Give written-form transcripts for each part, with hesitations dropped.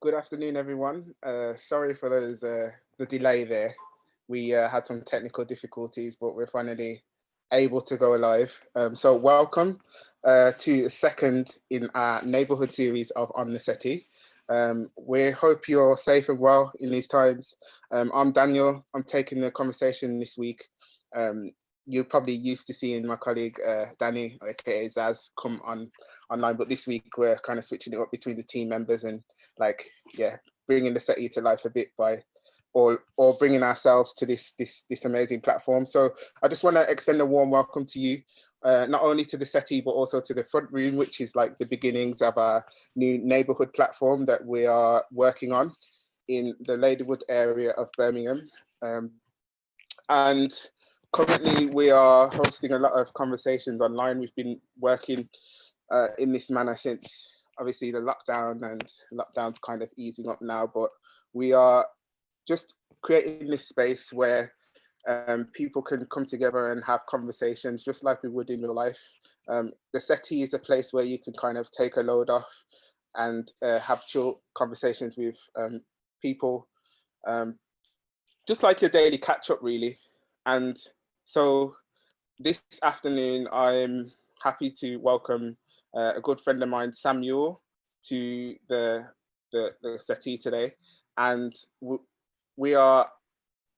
Good afternoon, everyone. Sorry for the delay there. We had some technical difficulties, but we're finally able to go live. So welcome to the second in our neighborhood series of On the Settee. We hope you're safe and well in these times. I'm Daniel. I'm taking the conversation this week. You're probably used to seeing my colleague Danny, aka Zaz, come online, but this week we're kind of switching it up between the team members and bringing the Settee to life a bit by or bringing ourselves to this amazing platform. So I just want to extend a warm welcome to you, not only to the Settee but also to the front room, which is like the beginnings of our new neighborhood platform that we are working on in the Ladywood area of Birmingham. And currently we are hosting a lot of conversations online. We've been working in this manner since obviously the lockdown, and lockdown's kind of easing up now, but we are just creating this space where people can come together and have conversations just like we would in real life. The Settee is a place where you can kind of take a load off and have chill conversations with people, just like your daily catch up really. And so this afternoon, I'm happy to welcome a good friend of mine, Samuel, to the Settee today. And we are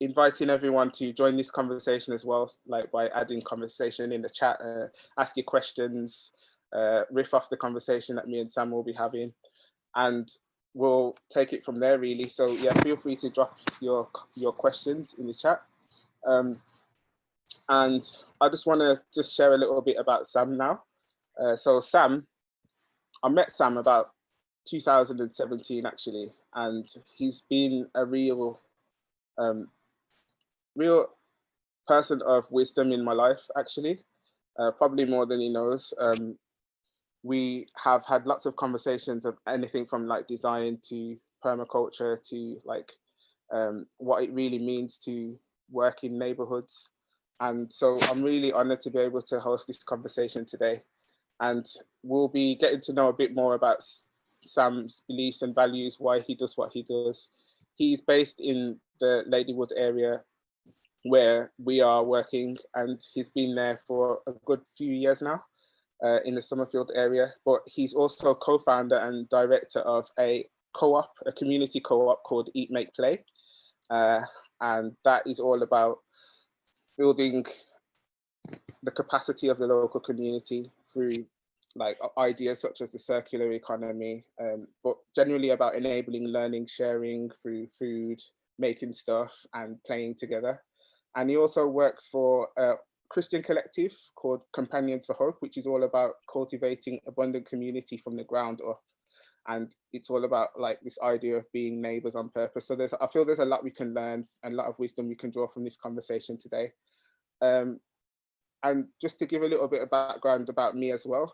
inviting everyone to join this conversation as well, like by adding conversation in the chat, ask your questions, riff off the conversation that me and Sam will be having, and we'll take it from there really. So yeah, feel free to drop your questions in the chat. And I just want to just share a little bit about Sam now. So Sam, I met Sam about 2017 actually, and he's been a real person of wisdom in my life actually, probably more than he knows. We have had lots of conversations of anything from like design to permaculture to like what it really means to work in neighborhoods. And so I'm really honored to be able to host this conversation today. And we'll be getting to know a bit more about Sam's beliefs and values, why he does what he does. He's based in the Ladywood area where we are working, and he's been there for a good few years now in the Summerfield area. But he's also co-founder and director of a co-op, a community co-op called Eat, Make, Play. And that is all about building the capacity of the local community through like ideas such as the circular economy, but generally about enabling learning, sharing through food, making stuff and playing together. And he also works for a Christian collective called Companions for Hope, which is all about cultivating abundant community from the ground up. And it's all about like this idea of being neighbors on purpose. So I feel there's a lot we can learn and a lot of wisdom we can draw from this conversation today. And just to give a little bit of background about me as well,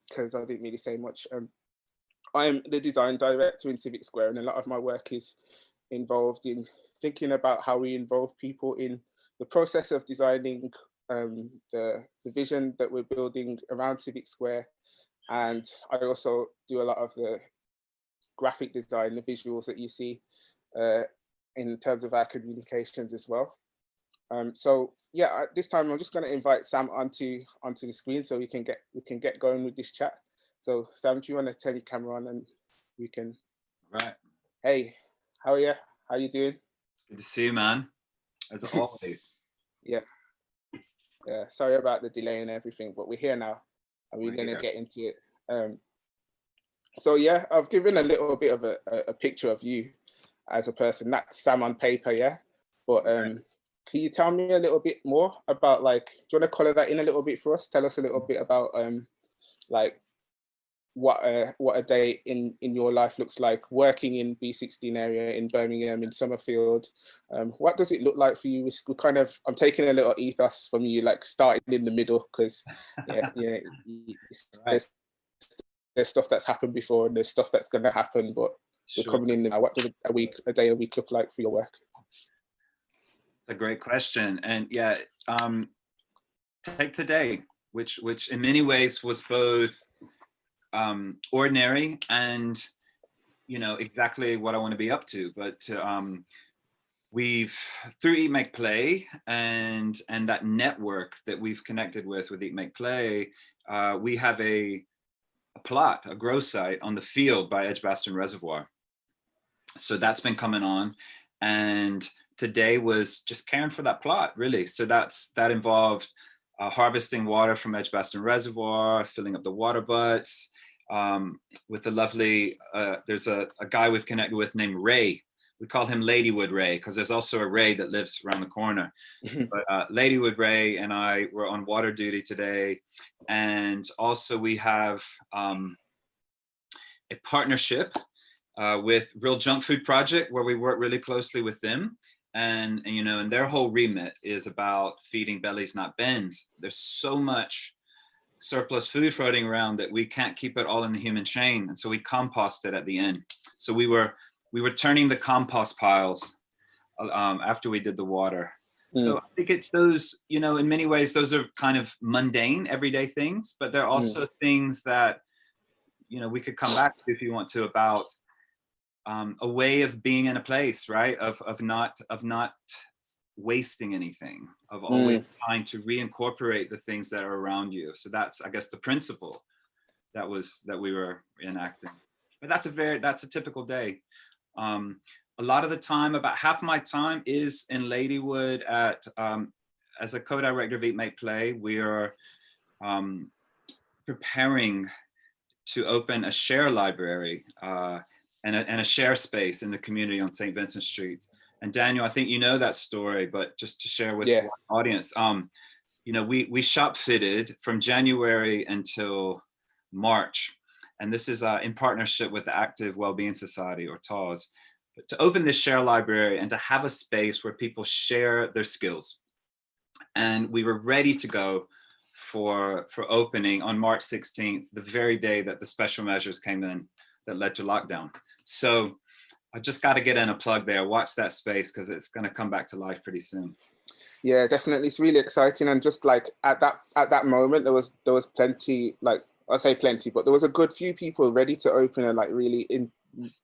because I didn't really say much. I'm the design director in Civic Square, and a lot of my work is involved in thinking about how we involve people in the process of designing the vision that we're building around Civic Square. And I also do a lot of the graphic design, the visuals that you see in terms of our communications as well. So yeah, this time I'm just going to invite Sam onto the screen so we can get going with this chat. So Sam, do you want to turn your camera on and we can? Right. Hey, how are you? How you doing? Good to see you, man. As always. Yeah. Sorry about the delay and everything, but we're here now, and we're going to get into it. So yeah, I've given a little bit of a picture of you as a person. That's Sam on paper, yeah. But can you tell me a little bit more about, like, do you want to color that in a little bit for us? Tell us a little bit about like what a day in your life looks like working in B16 area in Birmingham, in Summerfield. What does it look like for you? We're kind of, I'm taking a little ethos from you, like starting in the middle, because there's stuff that's happened before and there's stuff that's going to happen, but we're coming in now. What does a day a week look like for your work? A great question. And yeah, take today, which in many ways was both ordinary and exactly what I want to be up to. But we've, through Eat Make Play and that network that we've connected with Eat Make Play, we have a plot, a grow site on the field by Edgbaston Reservoir. So that's been coming on, and today was just caring for that plot, really. So that involved harvesting water from Edgbaston Reservoir, filling up the water butts with the lovely, there's a guy we've connected with named Ray. We call him Ladywood Ray because there's also a Ray that lives around the corner. But Ladywood Ray and I were on water duty today. And also we have a partnership with Real Junk Food Project, where we work really closely with them. And their whole remit is about feeding bellies, not bends. There's so much surplus food floating around that we can't keep it all in the human chain. And so we compost it at the end. So we were turning the compost piles after we did the water. So I think it's those, in many ways, those are kind of mundane, everyday things, but they're also things that, we could come back to if you want to, about a way of being in a place, right? Of not wasting anything, of always trying to reincorporate the things that are around you. So that's, I guess, the principle that we were enacting. But that's a typical day. A lot of the time, about half my time is in Ladywood as a co-director of Eat Make Play. We are preparing to open a share library and a share space in the community on St. Vincent Street. And Daniel, I think you know that story, but just to share with the audience, we shop fitted from January until March. And this is in partnership with the Active Wellbeing Society, or TAWS, but to open this share library and to have a space where people share their skills. And we were ready to go for opening on March 16th, the very day that the special measures came in that led to lockdown. So I just got to get in a plug there. Watch that space because it's going to come back to life pretty soon. Yeah, definitely. It's really exciting. And just like at that moment, there was plenty, like I say plenty, but there was a good few people ready to open a really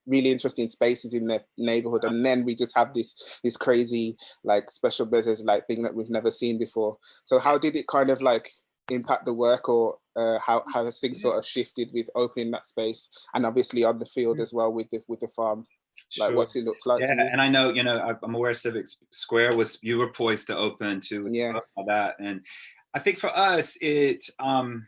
interesting spaces in their neighborhood. And then we just have this crazy like special business like thing that we've never seen before. So how did it kind of like impact the work, or how has things sort of shifted with opening that space, and obviously on the field as well with the farm? Like, Sure. what's it looked like for you? And I know, I'm aware Civic Square you were poised to open to that. And I think for us, it's a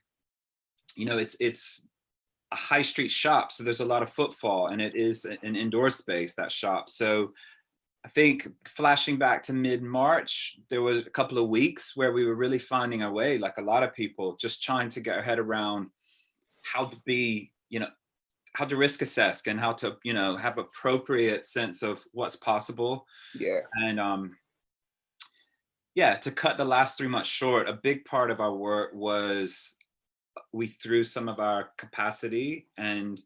high street shop. So there's a lot of footfall, and it is an indoor space, that shop. So I think flashing back to mid-March, there was a couple of weeks where we were really finding our way, like a lot of people, just trying to get our head around how to be, how to risk assess and how to, have appropriate sense of what's possible. Yeah. And to cut the last 3 months short, a big part of our work was we threw some of our capacity and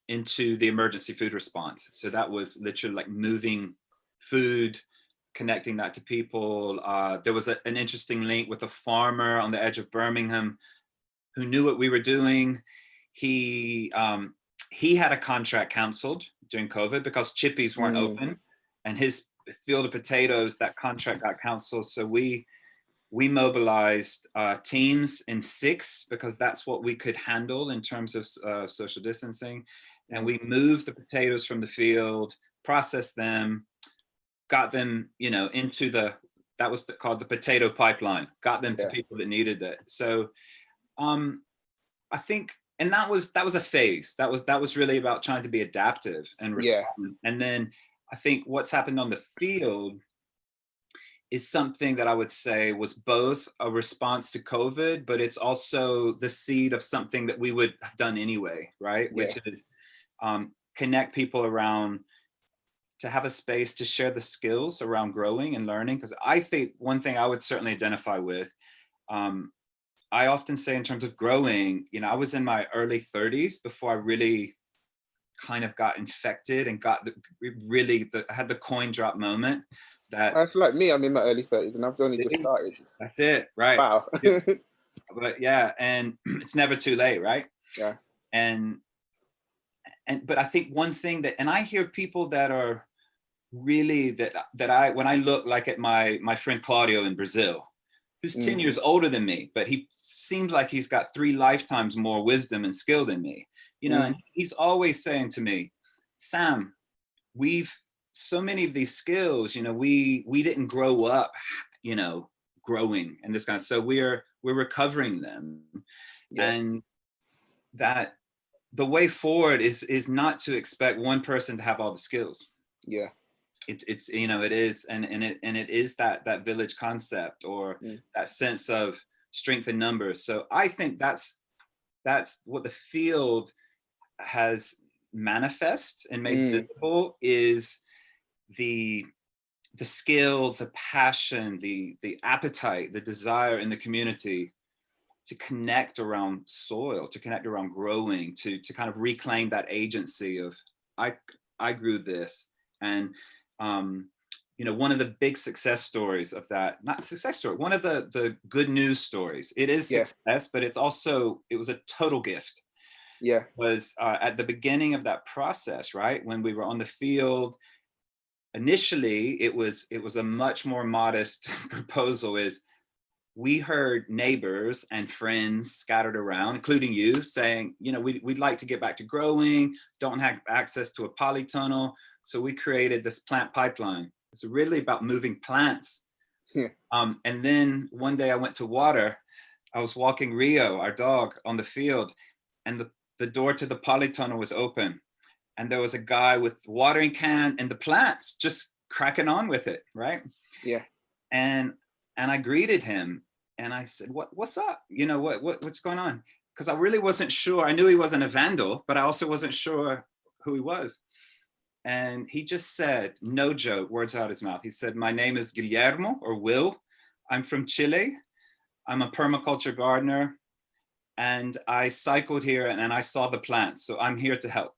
into the emergency food response. So that was literally like moving food, connecting that to people. There was an interesting link with a farmer on the edge of Birmingham who knew what we were doing. He had a contract canceled during COVID because Chippies weren't open, and his field of potatoes, that contract got canceled. So we mobilized teams in 6 because that's what we could handle in terms of social distancing. And we moved the potatoes from the field, processed them, got them, into that was called the potato pipeline, got them to people that needed it. So I think, and that was a phase. That was really about trying to be adaptive and respond. Yeah. And then I think what's happened on the field is something that I would say was both a response to COVID, but it's also the seed of something that we would have done anyway, right? Yeah. Which is connect people around, to have a space to share the skills around growing and learning. Because I think one thing I would certainly identify with, I often say in terms of growing, I was in my early 30s before I really kind of got infected and got I had the coin drop moment. That's like me. I'm in my early 30s and I've only just started. That's it, right? Wow. But yeah, and it's never too late, right? Yeah. And but I think one thing that, and I hear people that are really when I look like at my friend Claudio in Brazil, who's 10 years older than me, but he seems like he's got 3 lifetimes more wisdom and skill than me, and he's always saying to me, Sam, we've so many of these skills, we didn't grow up, growing and this kind of, so we're recovering them. And that the way forward is not to expect one person to have all the skills. It's it is, and it is that village concept, or that sense of strength in numbers. So I think that's what the field has manifest and made visible, is the skill, the passion, the appetite, the desire in the community to connect around soil, to connect around growing, to kind of reclaim that agency of I grew this. And one of the big success stories of that, not success story, one of the good news stories, it is success, but it was a total gift. Was at the beginning of that process, right? When we were on the field, initially it was a much more modest proposal. Is we heard neighbors and friends scattered around, including you, saying, we'd like to get back to growing, don't have access to a polytunnel. So we created this plant pipeline. It's really about moving plants. And then one day I went to water. I was walking Rio, our dog, on the field, and the door to the polytunnel was open. And there was a guy with watering can and the plants just cracking on with it, right? And I greeted him and I said, what's up? What's going on? Because I really wasn't sure. I knew he wasn't a vandal, but I also wasn't sure who he was. And he just said, no joke, words out of his mouth. He said, my name is Guillermo, or Will. I'm from Chile. I'm a permaculture gardener. And I cycled here and I saw the plants. So I'm here to help.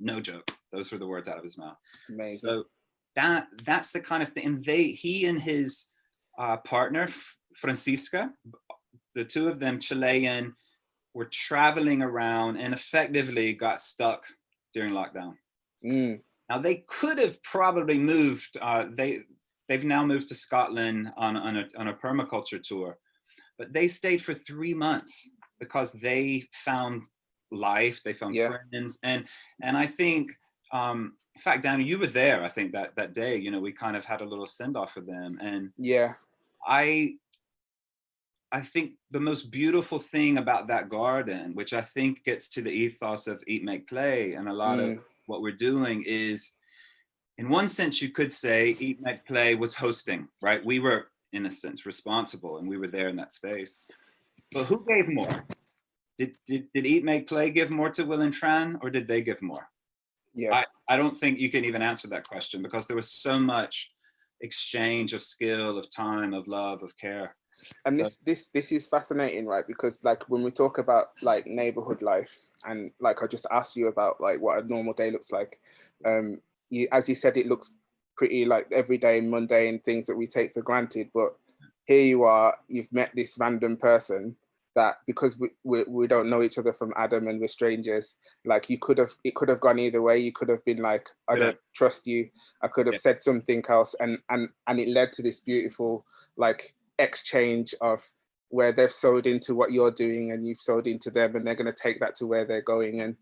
No joke. Those were the words out of his mouth. Amazing. So that's the kind of thing. And he and his partner, Francisca, the two of them, Chilean, were traveling around and effectively got stuck during lockdown. Now they could have probably moved. They've now moved to Scotland on a permaculture tour, but they stayed for 3 months because they found life, they found friends, and I think, in fact, Danny, you were there. I think that day, we kind of had a little send off with them, and I think the most beautiful thing about that garden, which I think gets to the ethos of Eat, Make, Play, and a lot of what we're doing, is, in one sense, you could say Eat, Make, Play was hosting, right? We were, in a sense, responsible, and we were there in that space. But who gave more? Did Eat, Make, Play give more to Will and Tran, or did they give more? I don't think you can even answer that question, because there was so much exchange of skill, of time, of love, of care. And this is fascinating, right? Because like when we talk about like neighborhood life, and like I just asked you about like what a normal day looks like, as you said, it looks pretty like everyday mundane things that we take for granted, but here you are, you've met this random person that, because we don't know each other from Adam and we're strangers, like it could have gone either way. You could have been like, I don't trust you. I could have said something else, and it led to this beautiful like exchange of where they've sewed into what you're doing and you've sewed into them, and they're going to take that to where they're going. And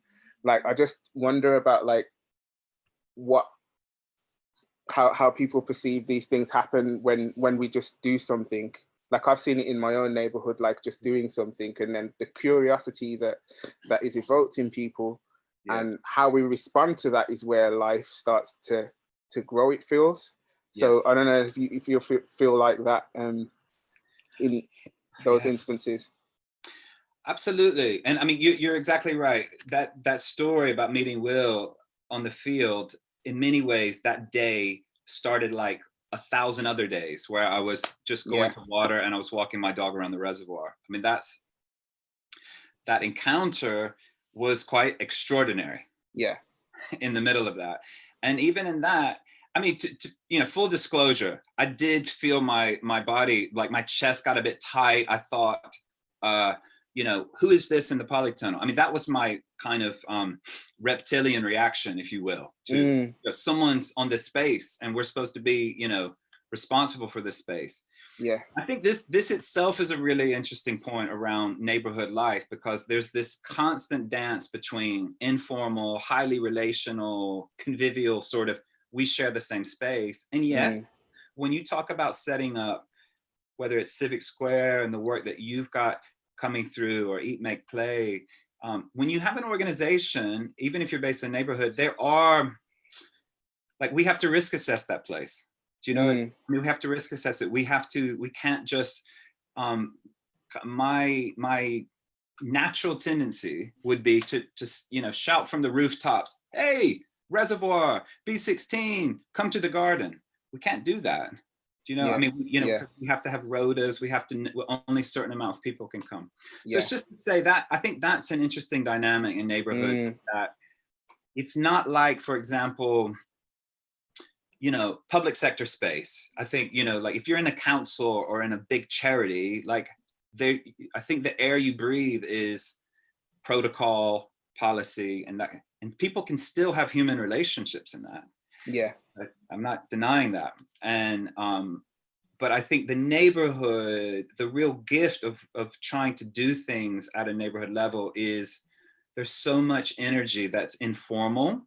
like I just wonder about like how people perceive these things happen when we just do something. Like I've seen it in my own neighborhood, like just doing something, and then the curiosity that is evoked in people, and how we respond to that is where life starts to grow, it feels. So I don't know if you feel like that in those instances. Absolutely. And I mean, you're exactly right. That story about meeting Will on the field, in many ways, that day started like 1,000 other days where I was just going to water and I was walking my dog around the reservoir. I mean, that encounter was quite extraordinary. In the middle of that. And even in that, I mean, to full disclosure, I did feel my body, like my chest got a bit tight. I thought, who is this in the polytunnel? I mean, that was my kind of reptilian reaction, if you will, to someone's on this space and we're supposed to be, responsible for this space. Yeah. I think this itself is a really interesting point around neighborhood life, because there's this constant dance between informal, highly relational, convivial sort of, we share the same space. And yet, when you talk about setting up, whether it's Civic Square and the work that you've got coming through, or Eat, Make, Play, when you have an organization, even if you're based in a neighborhood, there are, like, we have to risk assess that place. Do you know? I mean, we have to risk assess it. We can't just, my natural tendency would be to shout from the rooftops, hey, Reservoir, B16, come to the garden. We can't do that. Do you know? I mean, we have to have rotas. We have to, only a certain amount of people can come. So it's just to say that I think that's an interesting dynamic in neighborhoods, that it's not like, for example, public sector space. I think, like if you're in a council or in a big charity, like I think the air you breathe is protocol, policy, and people can still have human relationships in that. Yeah. I'm not denying that. And, but I think the neighborhood, the real gift of trying to do things at a neighborhood level is there's so much energy that's informal,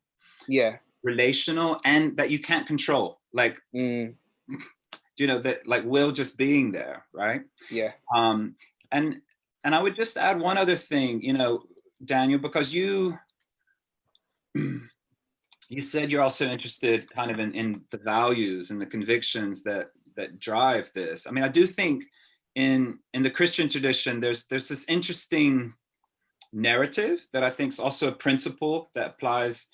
relational, and that you can't control. Like, that, like, Will just being there, right? Yeah. And I would just add one other thing, Daniel, because you said you're also interested kind of in the values and the convictions that drive this. I mean, I do think in the Christian tradition, there's this interesting narrative that I think is also a principle that applies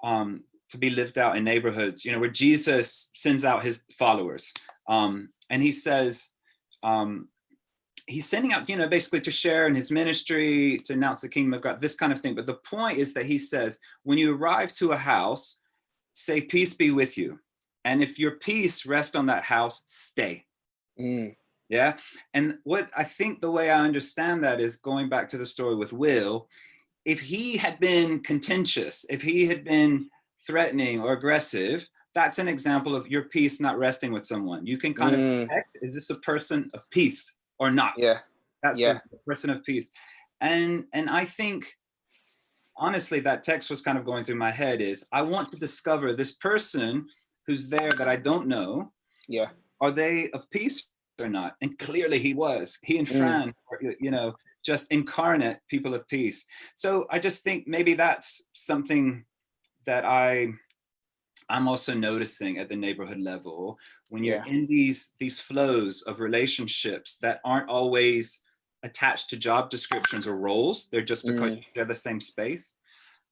to be lived out in neighborhoods, where Jesus sends out his followers. And he says, he's sending out, basically to share in his ministry, to announce the kingdom of God, this kind of thing. But the point is that he says, when you arrive to a house, say, peace be with you. And if your peace rests on that house, stay. Yeah. And what I think, the way I understand that is, going back to the story with Will, if he had been contentious, if he had been threatening or aggressive, that's an example of your peace not resting with someone. You can kind of detect, is this a person of peace or not? Yeah. That's the person of peace. And I think, honestly, that text was kind of going through my head is, I want to discover this person who's there that I don't know. Yeah. Are they of peace or not? And clearly he was. He and Fran, just incarnate people of peace. So I just think maybe that's something that I'm also noticing at the neighborhood level, when you're in these flows of relationships that aren't always attached to job descriptions or roles, they're just because you share the same space,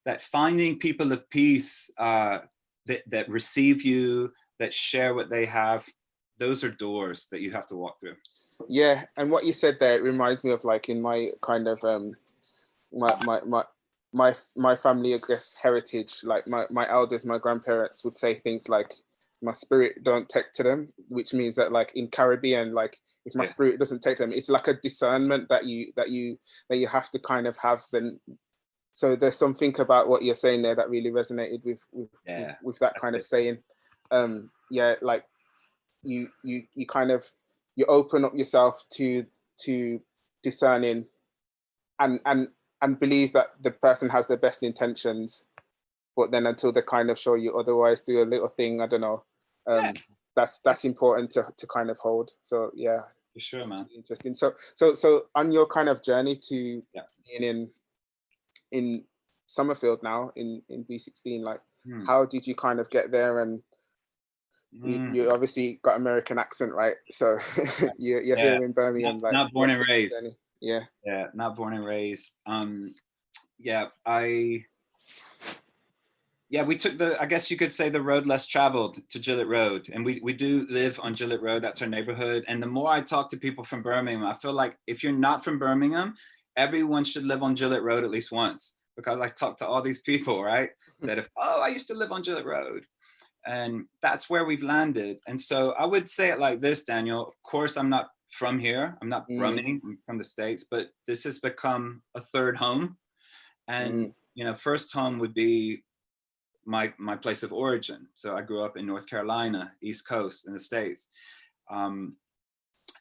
that finding people of peace that receive you, that share what they have, those are doors that you have to walk through. Yeah, and what you said there, it reminds me of, like, in my kind of my family, I guess, heritage, like my elders, my grandparents would say things like, my spirit don't take to them, which means that, like, in Caribbean, like, if my spirit doesn't take them, it's like a discernment that you have to kind of have. Then, so there's something about what you're saying there that really resonated with that kind of saying. Like you kind of, you open up yourself to discerning and believe that the person has the best intentions, but then until they kind of show you otherwise, do a little thing, I don't know. That's important to kind of hold. So yeah, for sure, man. Interesting. So on your kind of journey to being in Summerfield now in B16, like, how did you kind of get there? And you obviously got American accent, right? So you're here in Birmingham, not born and raised. Yeah, not born and raised. We took I guess you could say, the road less traveled to Gillett Road. And we do live on Gillett Road. That's our neighborhood. And the more I talk to people from Birmingham, I feel like if you're not from Birmingham, everyone should live on Gillett Road at least once, because I talk to all these people, right? That I used to live on Gillett Road. And that's where we've landed. And so I would say it like this, Daniel. Of course, I'm not from here. I'm not Brumming, I'm from the States, but this has become a third home. And, you know, first home would be my place of origin. So I grew up in North Carolina, East Coast in the States.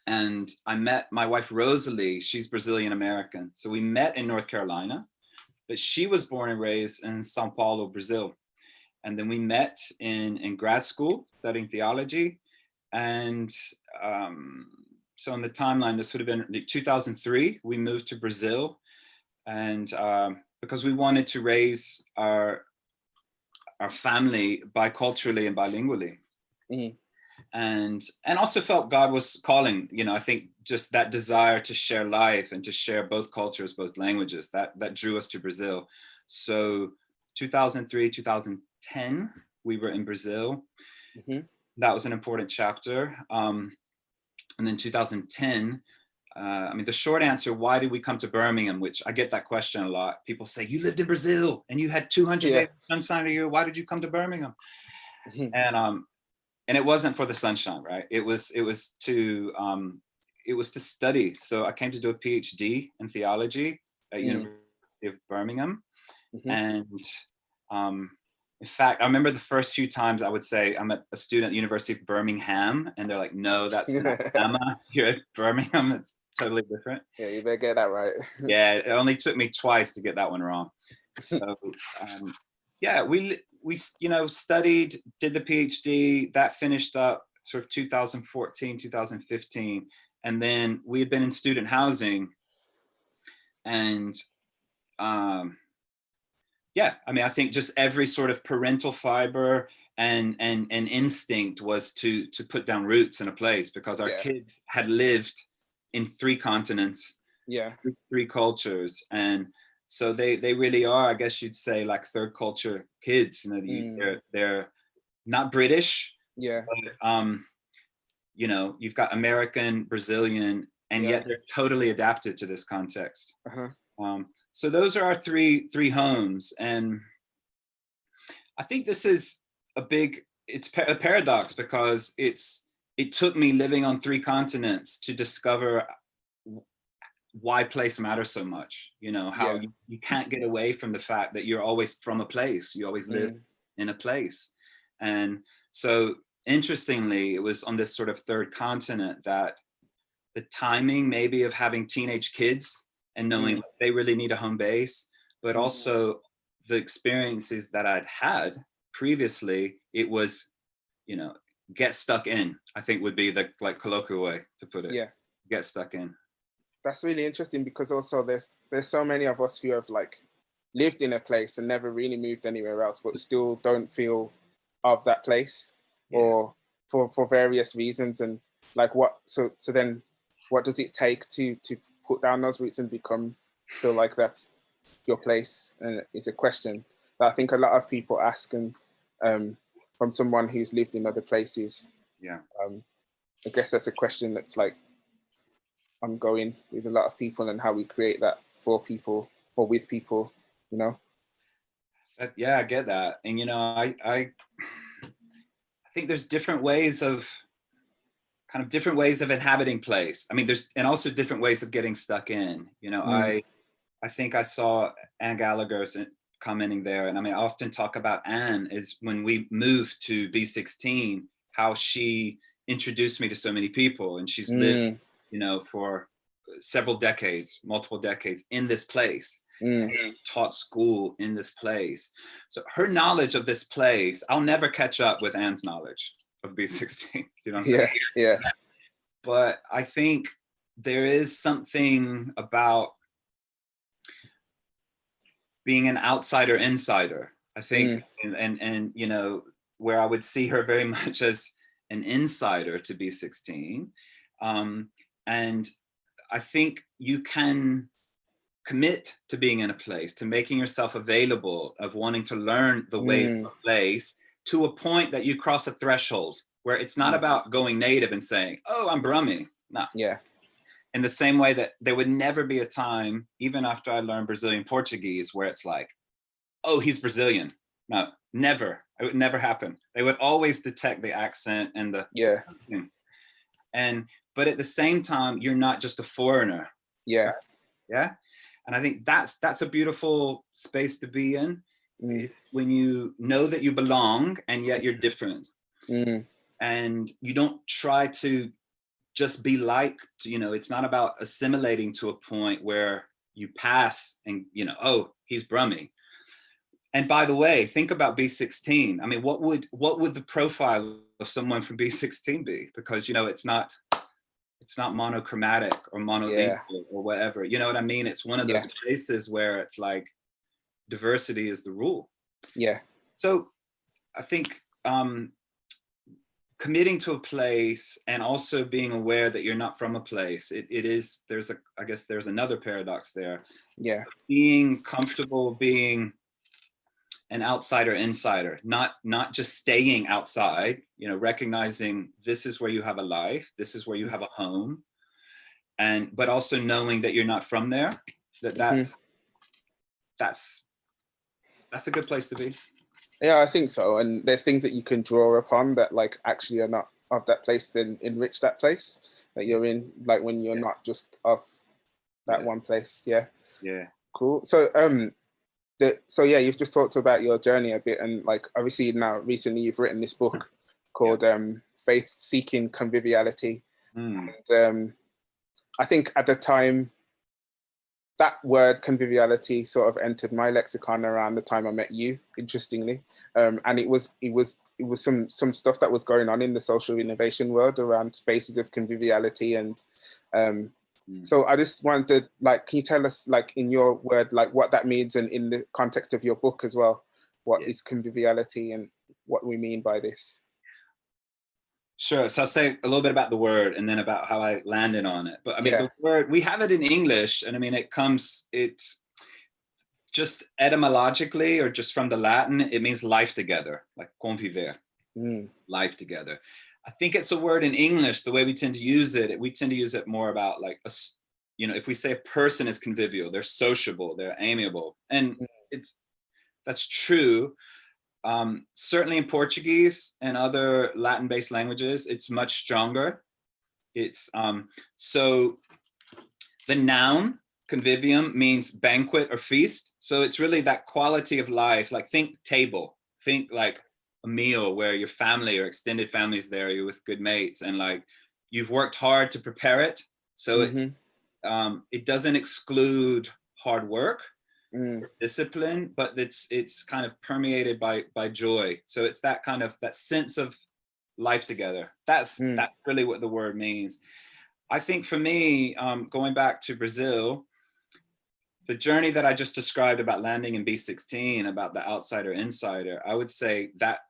And I met my wife, Rosalie, she's Brazilian American. So we met in North Carolina, but she was born and raised in Sao Paulo, Brazil. And then we met in grad school studying theology. And so on the timeline, this would have been 2003, we moved to Brazil. And because we wanted to raise our family biculturally and bilingually. And also felt God was calling, you know, I think just that desire to share life and to share both cultures, both languages, that drew us to Brazil. So 2003, 2010, we were in Brazil. That was an important chapter. And then 2010, I mean, the short answer, why did we come to Birmingham? Which I get that question a lot. People say, you lived in Brazil and you had 200 days of sunshine a year. Why did you come to Birmingham? And it wasn't for the sunshine, right? It was to study. So I came to do a PhD in theology at University of Birmingham. And in fact, I remember the first few times I would say I'm a student at the University of Birmingham, and they're like, no, that's in Alabama. You're at Birmingham. It's totally different. Yeah, you better get that right. Yeah, it only took me twice to get that one wrong. So yeah, we you know, studied, did the PhD, that finished up sort of 2014, 2015. And then we had been in student housing. And yeah, I mean, I think just every sort of parental fiber and instinct was to put down roots in a place, because our kids had lived in 3 continents, 3 cultures. And so they really are, I guess you'd say, like third culture kids. You know, they're not British. But, you know, you've got American, Brazilian, and yet they're totally adapted to this context. So those are our three homes. And I think this is it's a paradox, because it took me living on 3 continents to discover why place matters so much. You know, how you can't get away from the fact that you're always from a place. You always live in a place. And so interestingly, it was on this sort of third continent that the timing maybe of having teenage kids and knowing they really need a home base, but also the experiences that I'd had previously, it was, you know, get stuck in, I think would be the like colloquial way to put it. Get stuck in. That's really interesting, because also there's so many of us who have like lived in a place and never really moved anywhere else, but still don't feel of that place, or for various reasons. And like so then what does it take to put down those roots and feel like that's your place? And it's a question that I think a lot of people ask, and from someone who's lived in other places. I guess that's a question that's like ongoing with a lot of people, and how we create that for people or with people, you know. Yeah, I get that. And you know, I think there's different ways of inhabiting place. I mean, and also different ways of getting stuck in. You know, I think I saw Anne Gallagher commenting there, and I mean, I often talk about Anne is when we moved to B16, how she introduced me to so many people, and she's lived, you know, for multiple decades in this place. Taught school in this place. So her knowledge of this place, I'll never catch up with Anne's knowledge of B16. You know what I'm saying? Yeah. But I think there is something about being an outsider insider, I think, and you know, where I would see her very much as an insider to B16. And I think you can commit to being in a place, to making yourself available, of wanting to learn the ways of a place, to a point that you cross a threshold where it's not about going native and saying, oh, I'm Brummie. No. In the same way that there would never be a time, even after I learned Brazilian Portuguese, where it's like, oh, he's Brazilian. No, never. It would never happen. They would always detect the accent and the and but at the same time, you're not just a foreigner. Yeah. Right? Yeah. And I think that's a beautiful space to be in. It's when you know that you belong and yet you're different. And you don't try to just be like, you know, it's not about assimilating to a point where you pass and, you know, oh, he's Brummy. And by the way, think about B16. I mean, what would the profile of someone from B16 be? Because, you know, it's not monochromatic or monolingual or whatever. You know what I mean? It's one of those places where it's like diversity is the rule. Yeah. So I think committing to a place and also being aware that you're not from a place, I guess there's another paradox there. Yeah. Being comfortable being an outsider insider, not just staying outside, you know, recognizing this is where you have a life, this is where you have a home, but also knowing that you're not from there, that's a good place to be. Yeah, I think so. And there's things that you can draw upon that like actually are not of that place, then enrich that place that you're in, like when you're not just of that one place. Yeah. Yeah. Cool. So so yeah, you've just talked about your journey a bit, and like obviously now recently you've written this book called Faith Seeking Conviviality. And I think at the time that word conviviality sort of entered my lexicon around the time I met you, interestingly. And it was some stuff that was going on in the social innovation world around spaces of conviviality. And so I just wanted, like, can you tell us, like, in your word, like what that means, and in the context of your book as well, what is conviviality and what we mean by this? Sure. So I'll say a little bit about the word and then about how I landed on it. But I mean, the word, we have it in English, and I mean, it's just etymologically or just from the Latin, it means life together, like conviver, life together. I think it's a word in English, the way we tend to use it, we tend to use it more about like, you know, if we say a person is convivial, they're sociable, they're amiable. And that's true. Certainly in Portuguese and other Latin-based languages, it's much stronger. It's so the noun convivium means banquet or feast. So it's really that quality of life, like think table, think like a meal where your family or extended family's there, you're with good mates, and like you've worked hard to prepare it. So it doesn't exclude hard work. Discipline, but it's kind of permeated by joy. So it's that kind of that sense of life together. That's really what the word means. I think for me, going back to Brazil, the journey that I just described about landing in B16, about the outsider insider, I would say that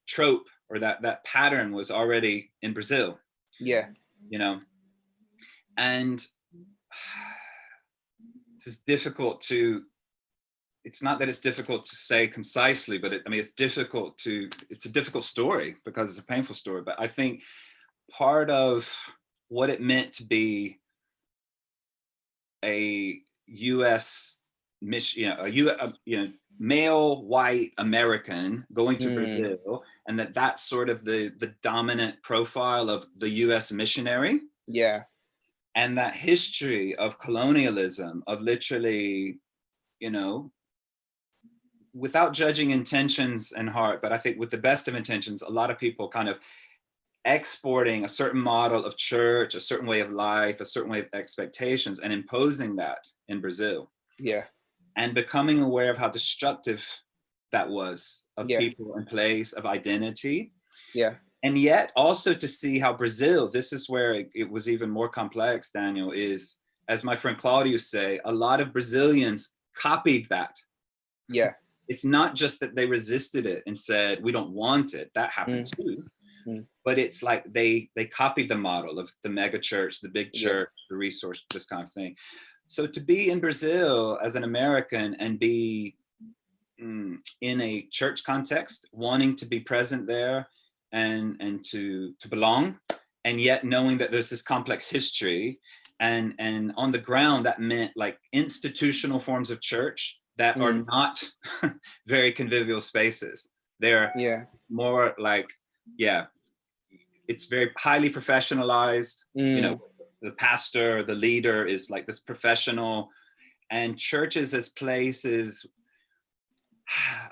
trope or that pattern was already in Brazil. Yeah. You know, and it's difficult to, it's not that it's difficult to say concisely, but it's a difficult story because it's a painful story. But I think part of what it meant to be a U.S. male white American going to Brazil, and that's sort of the dominant profile of the U.S. missionary. Yeah. And that history of colonialism, of literally, you know, without judging intentions and heart, but I think with the best of intentions, a lot of people kind of exporting a certain model of church, a certain way of life, a certain way of expectations, and imposing that in Brazil. Yeah. And becoming aware of how destructive that was of people and place, of identity. Yeah. And yet also to see how Brazil, this is where it was even more complex, Daniel, is, as my friend Claudio say, a lot of Brazilians copied that. Yeah. It's not just that they resisted it and said, we don't want it. That happened too. But it's like they copied the model of the mega church, the big church, the resource, this kind of thing. So to be in Brazil as an American and be in a church context, wanting to be present there, and to belong, and yet knowing that there's this complex history, and on the ground that meant like institutional forms of church that are not very convivial spaces. They're more like, it's very highly professionalized. You know, the pastor, the leader is like this professional, and churches as places,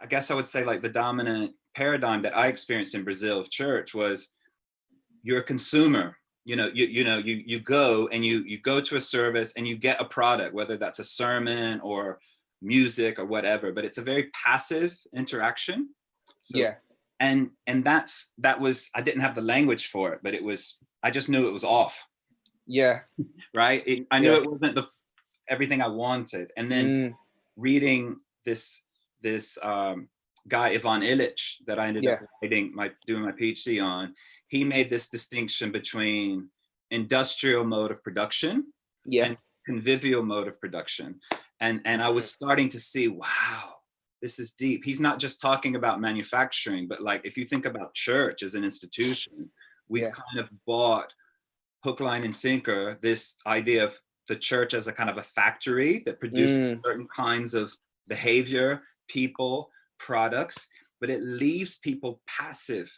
I guess I would say like the dominant paradigm that I experienced in Brazil of church was you're a consumer. You go and you go to a service and you get a product, whether that's a sermon or music or whatever, but it's a very passive interaction. So, Yeah. And that was, I didn't have the language for it, but I just knew it was off. Yeah. Right. I knew it wasn't everything I wanted. And then reading this guy, Ivan Illich, that I ended up doing my PhD on, he made this distinction between industrial mode of production and convivial mode of production. And I was starting to see, wow, this is deep. He's not just talking about manufacturing, but like, if you think about church as an institution, we've kind of bought hook, line, and sinker this idea of the church as a kind of a factory that produces certain kinds of behavior, people, products, but it leaves people passive,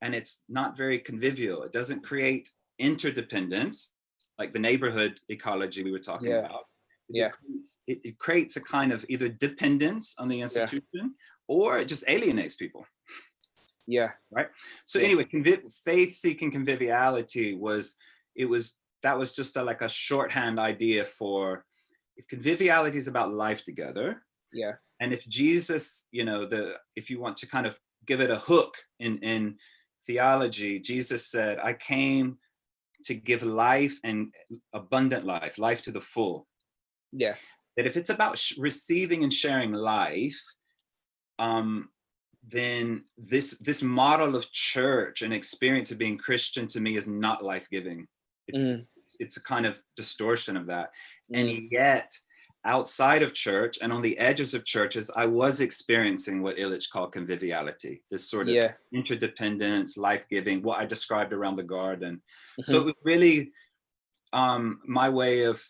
and it's not very convivial. It doesn't create interdependence, like the neighborhood ecology we were talking about. It creates a kind of either dependence on the institution, or it just alienates people. Right. So anyway, faith seeking conviviality was just like a shorthand idea for, if conviviality is about life together. And if Jesus, if you want to kind of give it a hook in theology, Jesus said, I came to give life, and abundant life to the full. That if it's about receiving and sharing life, then this model of church and experience of being Christian to me is not life-giving. It's a kind of distortion of that. And yet, outside of church and on the edges of churches, I was experiencing what Illich called conviviality, this sort of interdependence, life-giving, what I described around the garden. So it was really my way of,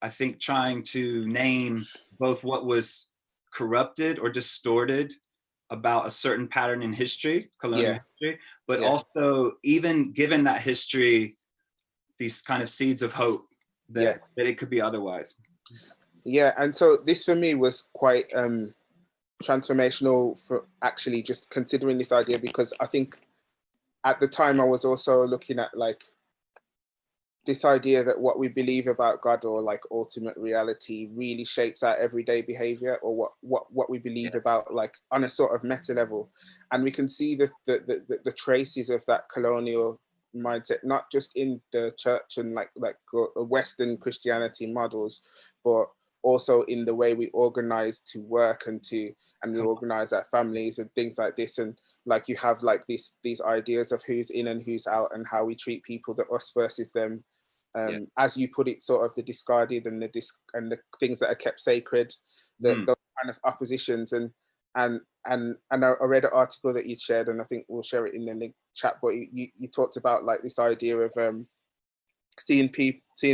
I think, trying to name both what was corrupted or distorted about a certain pattern in history, colonial history, but also, even given that history, these kind of seeds of hope that it could be otherwise. And so this for me was quite transformational for actually just considering this idea, because I think at the time I was also looking at like this idea that what we believe about God, or like ultimate reality, really shapes our everyday behavior, or what we believe about, like on a sort of meta level. And we can see the traces of that colonial mindset, not just in the church and like Western Christianity models, but also in the way we organize to work and we organize our families and things like this. And like you have like these ideas of who's in and who's out, and how we treat people, the us versus them. As you put it, sort of the discarded and the things that are kept sacred, those kind of oppositions. And I read an article that you shared, and I think we'll share it in the link chat, but you talked about like this idea of seeing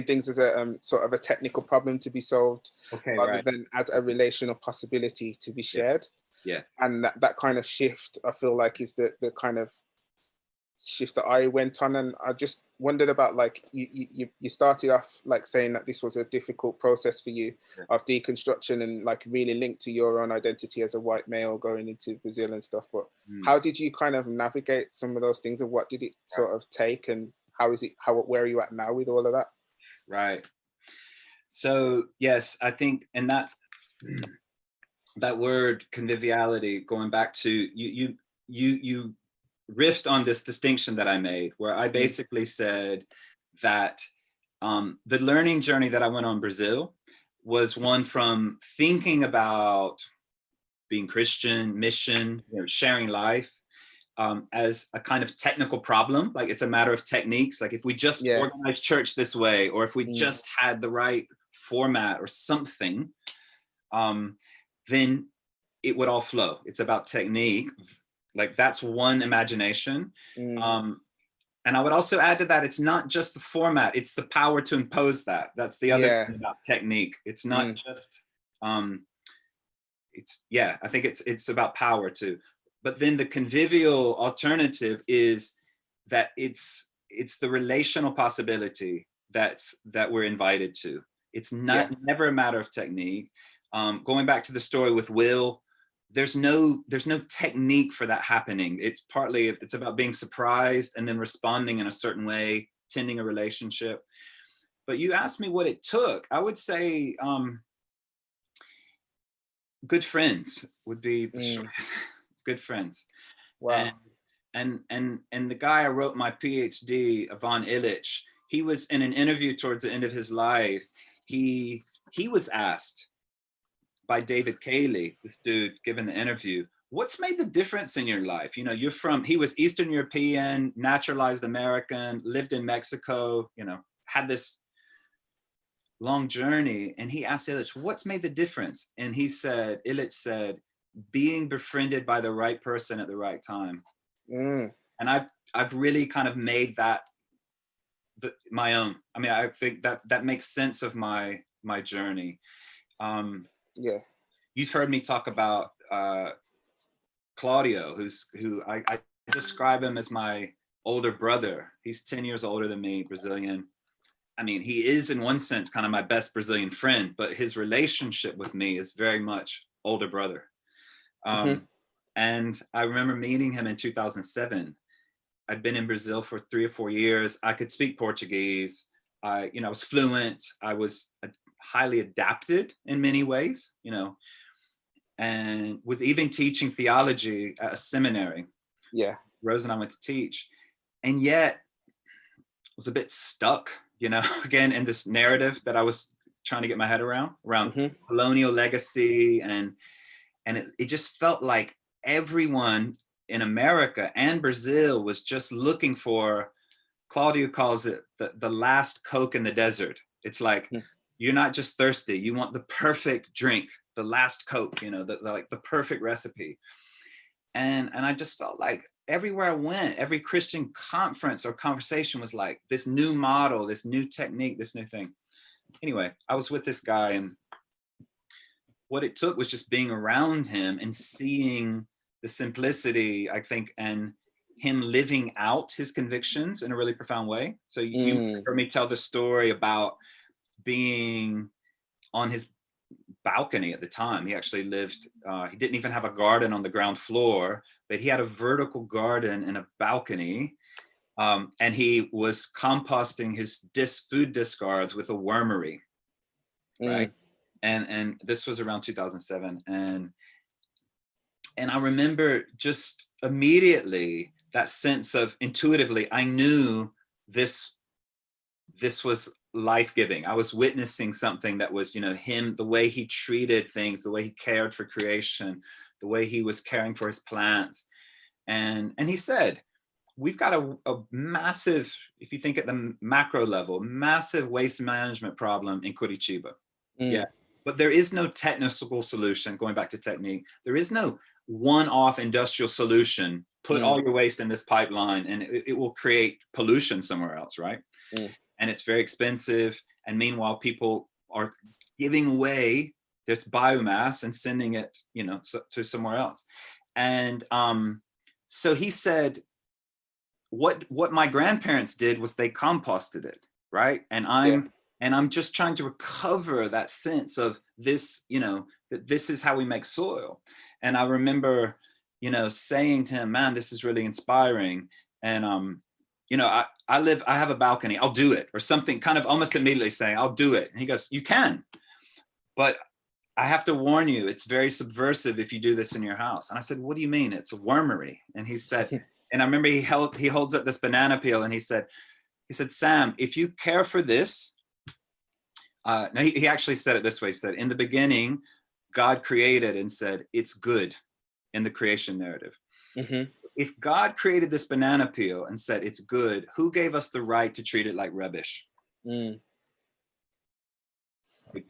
things as a sort of a technical problem to be solved, rather than as a relational possibility to be shared. And that kind of shift, I feel like, is the kind of shift that I went on. And I just wondered about, like, you started off like saying that this was a difficult process for you of deconstruction, and like really linked to your own identity as a white male going into Brazil and stuff. But how did you kind of navigate some of those things, and what did it sort of take, and where are you at now with all of that? Right. So yes, I think, and that's that word conviviality, going back to you riffed on this distinction that I made, where I basically said that the learning journey that I went on in Brazil was one from thinking about being Christian, mission, sharing life, as a kind of technical problem. Like, it's a matter of techniques. Like, if we just organize church this way, or if we just had the right format or something, then it would all flow. It's about technique. Like, that's one imagination. And I would also add to that, it's not just the format, it's the power to impose that. That's the other thing about technique. It's not just, I think it's about power too. But then the convivial alternative is that it's it's the relational possibility that we're invited to. It's not never a matter of technique. Going back to the story with Will, there's no technique for that happening. It's about being surprised and then responding in a certain way, tending a relationship. But you asked me what it took. I would say good friends would be the shortest. Good friends. Wow. And the guy I wrote my PhD, Ivan Illich, he was in an interview towards the end of his life. He was asked by David Cayley, this dude giving the interview, what's made the difference in your life? You know, he was Eastern European, naturalized American, lived in Mexico, you know, had this long journey. And he asked Illich, what's made the difference? And Illich said, being befriended by the right person at the right time. And I've really kind of made that my own. I mean, I think that makes sense of my journey. You've heard me talk about Claudio, who I describe him as my older brother. He's 10 years older than me, Brazilian. I mean, he is in one sense kind of my best Brazilian friend, but his relationship with me is very much older brother. And I remember meeting him in 2007. I'd been in Brazil for 3 or 4 years. I could speak Portuguese. I was fluent. I was highly adapted in many ways, you know, and was even teaching theology at a seminary. Rose and I went to teach, and yet was a bit stuck, you know, again, in this narrative that I was trying to get my head around colonial legacy. And it just felt like everyone in America and Brazil was just looking for, Claudio calls it the last Coke in the desert. It's like, you're not just thirsty, you want the perfect drink, the last Coke, you know, the perfect recipe. And I just felt like everywhere I went, every Christian conference or conversation was like this new model, this new technique, this new thing. Anyway, I was with this guy, and what it took was just being around him and seeing the simplicity, I think, and him living out his convictions in a really profound way. So you heard me tell the story about being on his balcony at the time. He actually lived, he didn't even have a garden on the ground floor, but he had a vertical garden and a balcony. And he was composting his food discards with a wormery, right? And this was around 2007. And I remember just immediately that sense of, intuitively, I knew this was life-giving. I was witnessing something that was, you know, him, the way he treated things, the way he cared for creation, the way he was caring for his plants. And he said, we've got a massive, if you think at the macro level, massive waste management problem in Curitiba. But there is no technical solution, going back to technique. There is no one-off industrial solution. Put all your waste in this pipeline and it will create pollution somewhere else, right? And it's very expensive. And meanwhile, people are giving away this biomass and sending it, you know, to somewhere else. And so he said, what my grandparents did was they composted it, right? And I'm just trying to recover that sense of this, you know, that this is how we make soil. And I remember, you know, saying to him, man, this is really inspiring. And you know, I have a balcony, I'll do it, or something, kind of almost immediately saying, I'll do it. And he goes, you can, but I have to warn you, it's very subversive if you do this in your house. And I said, what do you mean? It's a wormery. And he said, and I remember he holds up this banana peel and he said, Sam, if you care for this, no, he actually said it this way. He said, in the beginning, God created and said, it's good, in the creation narrative. If God created this banana peel and said it's good, who gave us the right to treat it like rubbish? We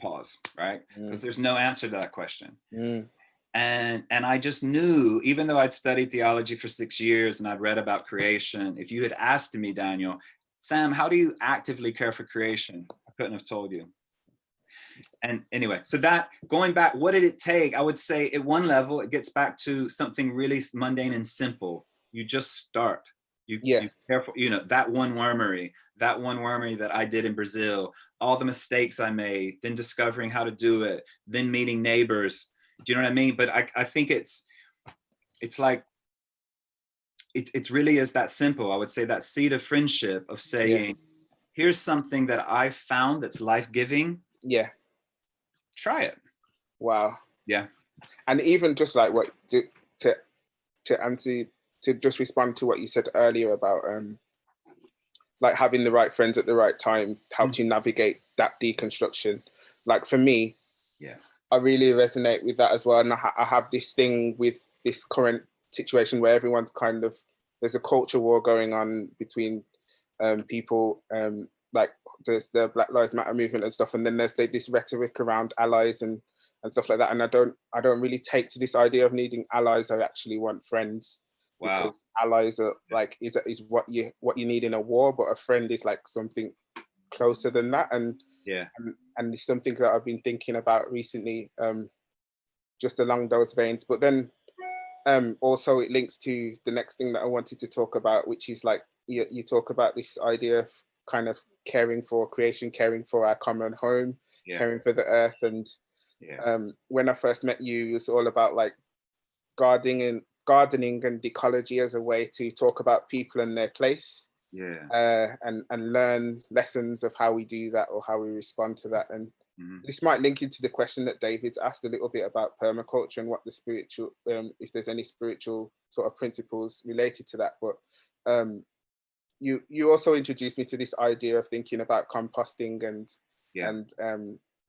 pause, right? Because there's no answer to that question. And I just knew, even though I'd studied theology for 6 years and I'd read about creation, if you had asked me, Daniel, Sam, how do you actively care for creation? I couldn't have told you. And anyway, so that, going back, what did it take? I would say at one level, it gets back to something really mundane and simple. You just start. You careful, that one wormery that I did in Brazil, all the mistakes I made, then discovering how to do it, then meeting neighbors. Do you know what I mean? But I think it's like, it really is that simple. I would say that seed of friendship of saying, here's something that I've found that's life-giving. Yeah. Try it. Wow. Yeah. And even just like what to answer, to just respond to what you said earlier about like having the right friends at the right time helped you navigate that deconstruction. Like for me, I really resonate with that as well. And I have this thing with this current situation where everyone's kind of, there's a culture war going on between people, like there's the Black Lives Matter movement and stuff, and then there's this rhetoric around allies and stuff like that. And I don't really take to this idea of needing allies. I actually want friends. Wow. Because allies are like is what you need in a war, but a friend is like something closer than that. And it's something that I've been thinking about recently, just along those veins. But then also it links to the next thing that I wanted to talk about, which is like you talk about this idea of kind of caring for creation, caring for our common home, caring for the earth. And when I first met you, it was all about like gardening and ecology as a way to talk about people and their place, and learn lessons of how we do that or how we respond to that. And this might link into the question that David's asked a little bit about permaculture and what the spiritual, if there's any spiritual sort of principles related to that. But you also introduced me to this idea of thinking about composting and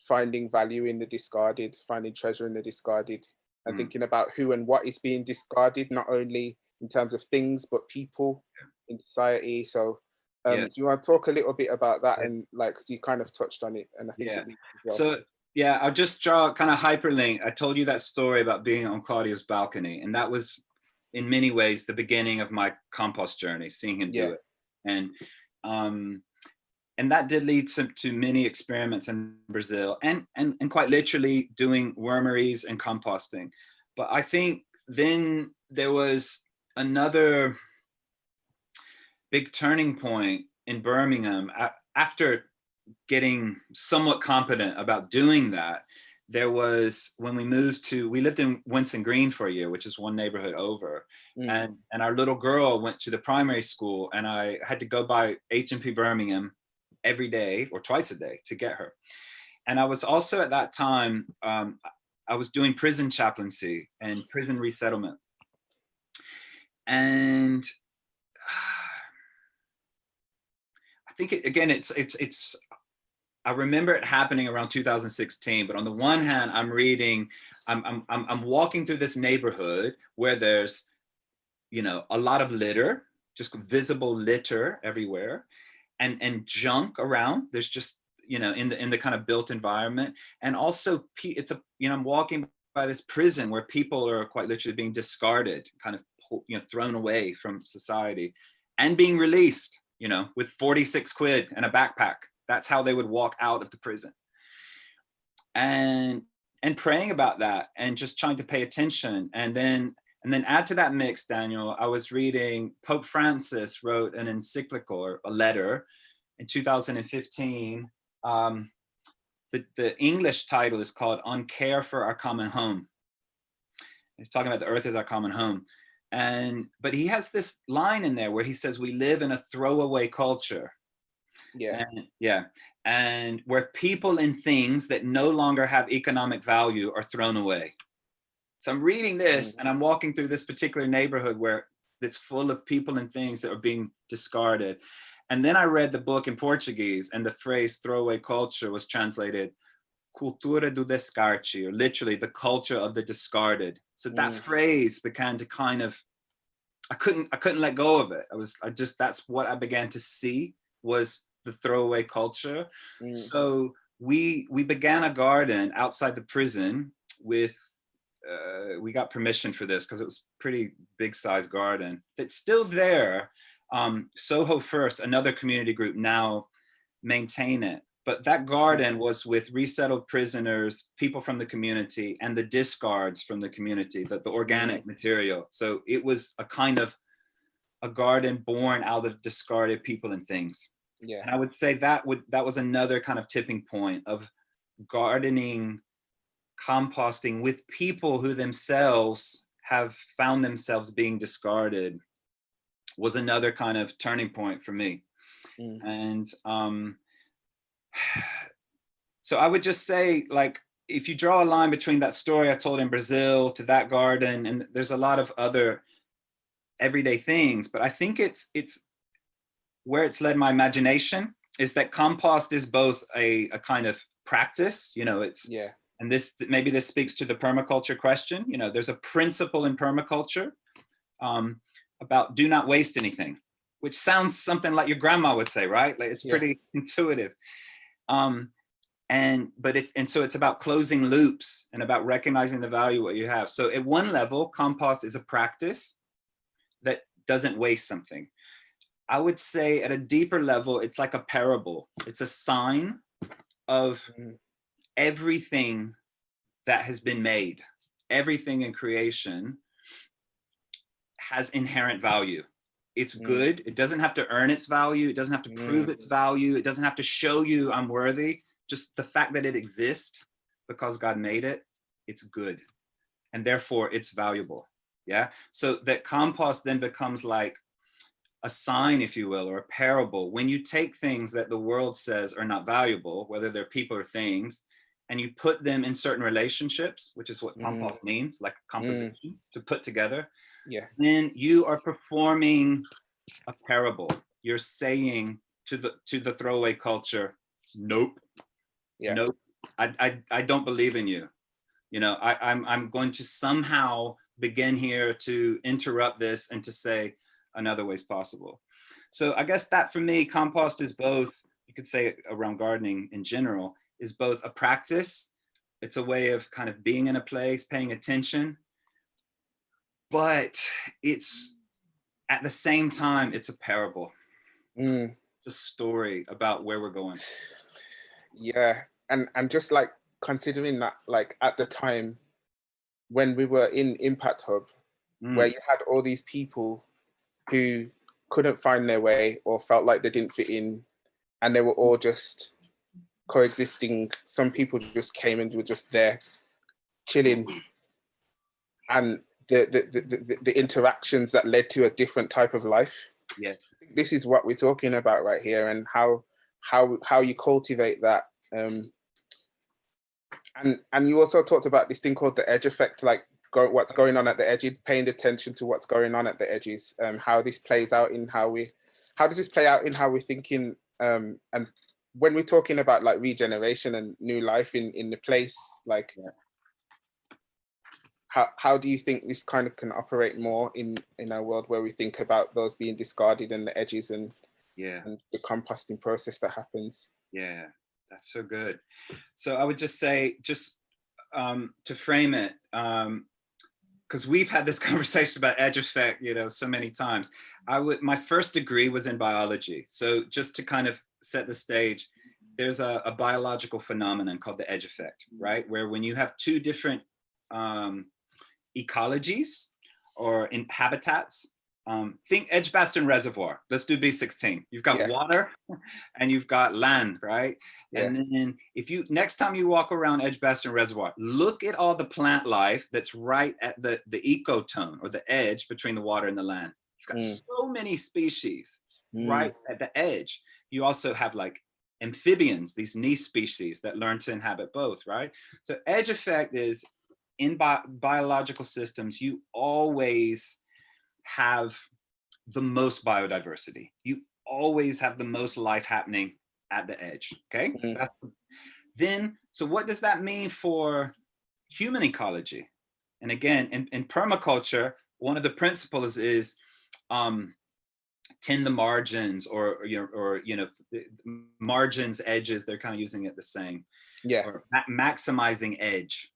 finding value in the discarded, finding treasure in the discarded, and thinking about who and what is being discarded, not only in terms of things, but people in society. So do you want to talk a little bit about that? And like, because you kind of touched on it, and I think it well. So I'll just draw kind of hyperlink. I told you that story about being on Claudio's balcony, and that was in many ways the beginning of my compost journey, seeing him do it. And that did lead to many experiments in Brazil, and quite literally doing wormeries and composting. But I think then there was another big turning point in Birmingham. After getting somewhat competent about doing that, there was, when we lived in Winson Green for a year, which is one neighborhood over. And our little girl went to the primary school, and I had to go by H&P Birmingham every day or twice a day to get her. And I was also at that time, I was doing prison chaplaincy and prison resettlement. And I think it's I remember it happening around 2016, but on the one hand, I'm walking through this neighborhood where there's, a lot of litter, just visible litter everywhere, and junk around. There's just, in the kind of built environment. And also I'm walking by this prison where people are quite literally being discarded, kind of, thrown away from society and being released, with 46 quid and a backpack. That's how they would walk out of the prison. And praying about that and just trying to pay attention. And then add to that mix, Daniel, I was reading, Pope Francis wrote an encyclical, or a letter, in 2015. The English title is called On Care for Our Common Home. He's talking about the earth as our common home. But he has this line in there where he says, we live in a throwaway culture. And where people and things that no longer have economic value are thrown away. So I'm reading this and I'm walking through this particular neighborhood where it's full of people and things that are being discarded. And then I read the book in Portuguese, and the phrase throwaway culture was translated cultura do descarte, or literally the culture of the discarded. So that phrase began to kind of, I couldn't let go of it. That's what I began to see was the throwaway culture. So we began a garden outside the prison with, we got permission for this because it was pretty big size garden that's still there. Soho First, another community group, now maintain it. But that garden was with resettled prisoners, people from the community, and the discards from the community, the organic material. So it was a kind of a garden born out of discarded people and things. Yeah. And I would say that was another kind of tipping point of gardening, composting with people who themselves have found themselves being discarded, was another kind of turning point for me. And so I would just say, like, if you draw a line between that story I told in Brazil to that garden, and there's a lot of other everyday things, but I think it's where it's led my imagination is that compost is both a kind of practice, you know, it's, yeah. And maybe this speaks to the permaculture question. You know, there's a principle in permaculture about do not waste anything, which sounds something like your grandma would say, right? Like it's pretty intuitive. So it's about closing loops and about recognizing the value of what you have. So at one level, compost is a practice that doesn't waste something. I would say at a deeper level, it's like a parable. It's a sign of everything that has been made. Everything in creation has inherent value. It's good. It doesn't have to earn its value. It doesn't have to prove its value. It doesn't have to show you I'm worthy. Just the fact that it exists because God made it, it's good. And therefore it's valuable. Yeah. So that compost then becomes like a sign, if you will, or a parable. When you take things that the world says are not valuable, whether they're people or things, and you put them in certain relationships, which is what compost means, like composition, to put together, then you are performing a parable. You're saying to the throwaway culture, nope, nope, I don't believe in you. You know, I'm going to somehow begin here to interrupt this and to say another way is possible. So I guess that for me, compost is both, you could say around gardening in general, is both a practice. It's a way of kind of being in a place, paying attention, but it's at the same time, it's a parable. It's a story about where we're going. Yeah. And just like considering that, like at the time when we were in Impact Hub, where you had all these people who couldn't find their way or felt like they didn't fit in, and they were all just coexisting. Some people just came and were just there chilling, and the interactions that led to a different type of life. Yes, this is what we're talking about right here, and how you cultivate that. And you also talked about this thing called the edge effect, like what's going on at the edge, paying attention to what's going on at the edges. How this plays out in how does this play out in how we're thinking, and when we're talking about like regeneration and new life in the place, like how do you think this kind of can operate more in a world where we think about those being discarded and the edges and the composting process that happens? Yeah, that's so good. So I would just say, to frame it, because we've had this conversation about edge effect, you know, so many times. My first degree was in biology. So just to kind of set the stage, there's a biological phenomenon called the edge effect, right? Where when you have two different ecologies or in habitats, think Edgbaston Reservoir. Let's do B16. You've got water and you've got land, right? And then next time you walk around Edgbaston Reservoir, look at all the plant life that's right at the ecotone or the edge between the water and the land. You've got so many species right at the edge. You also have like amphibians, these niche species that learn to inhabit both, right? So edge effect is in biological systems, you always have the most biodiversity. You always have the most life happening at the edge, okay? So what does that mean for human ecology? And again, in permaculture, one of the principles is tend the margins, or margins, edges, they're kind of using it the same. Or maximizing edge,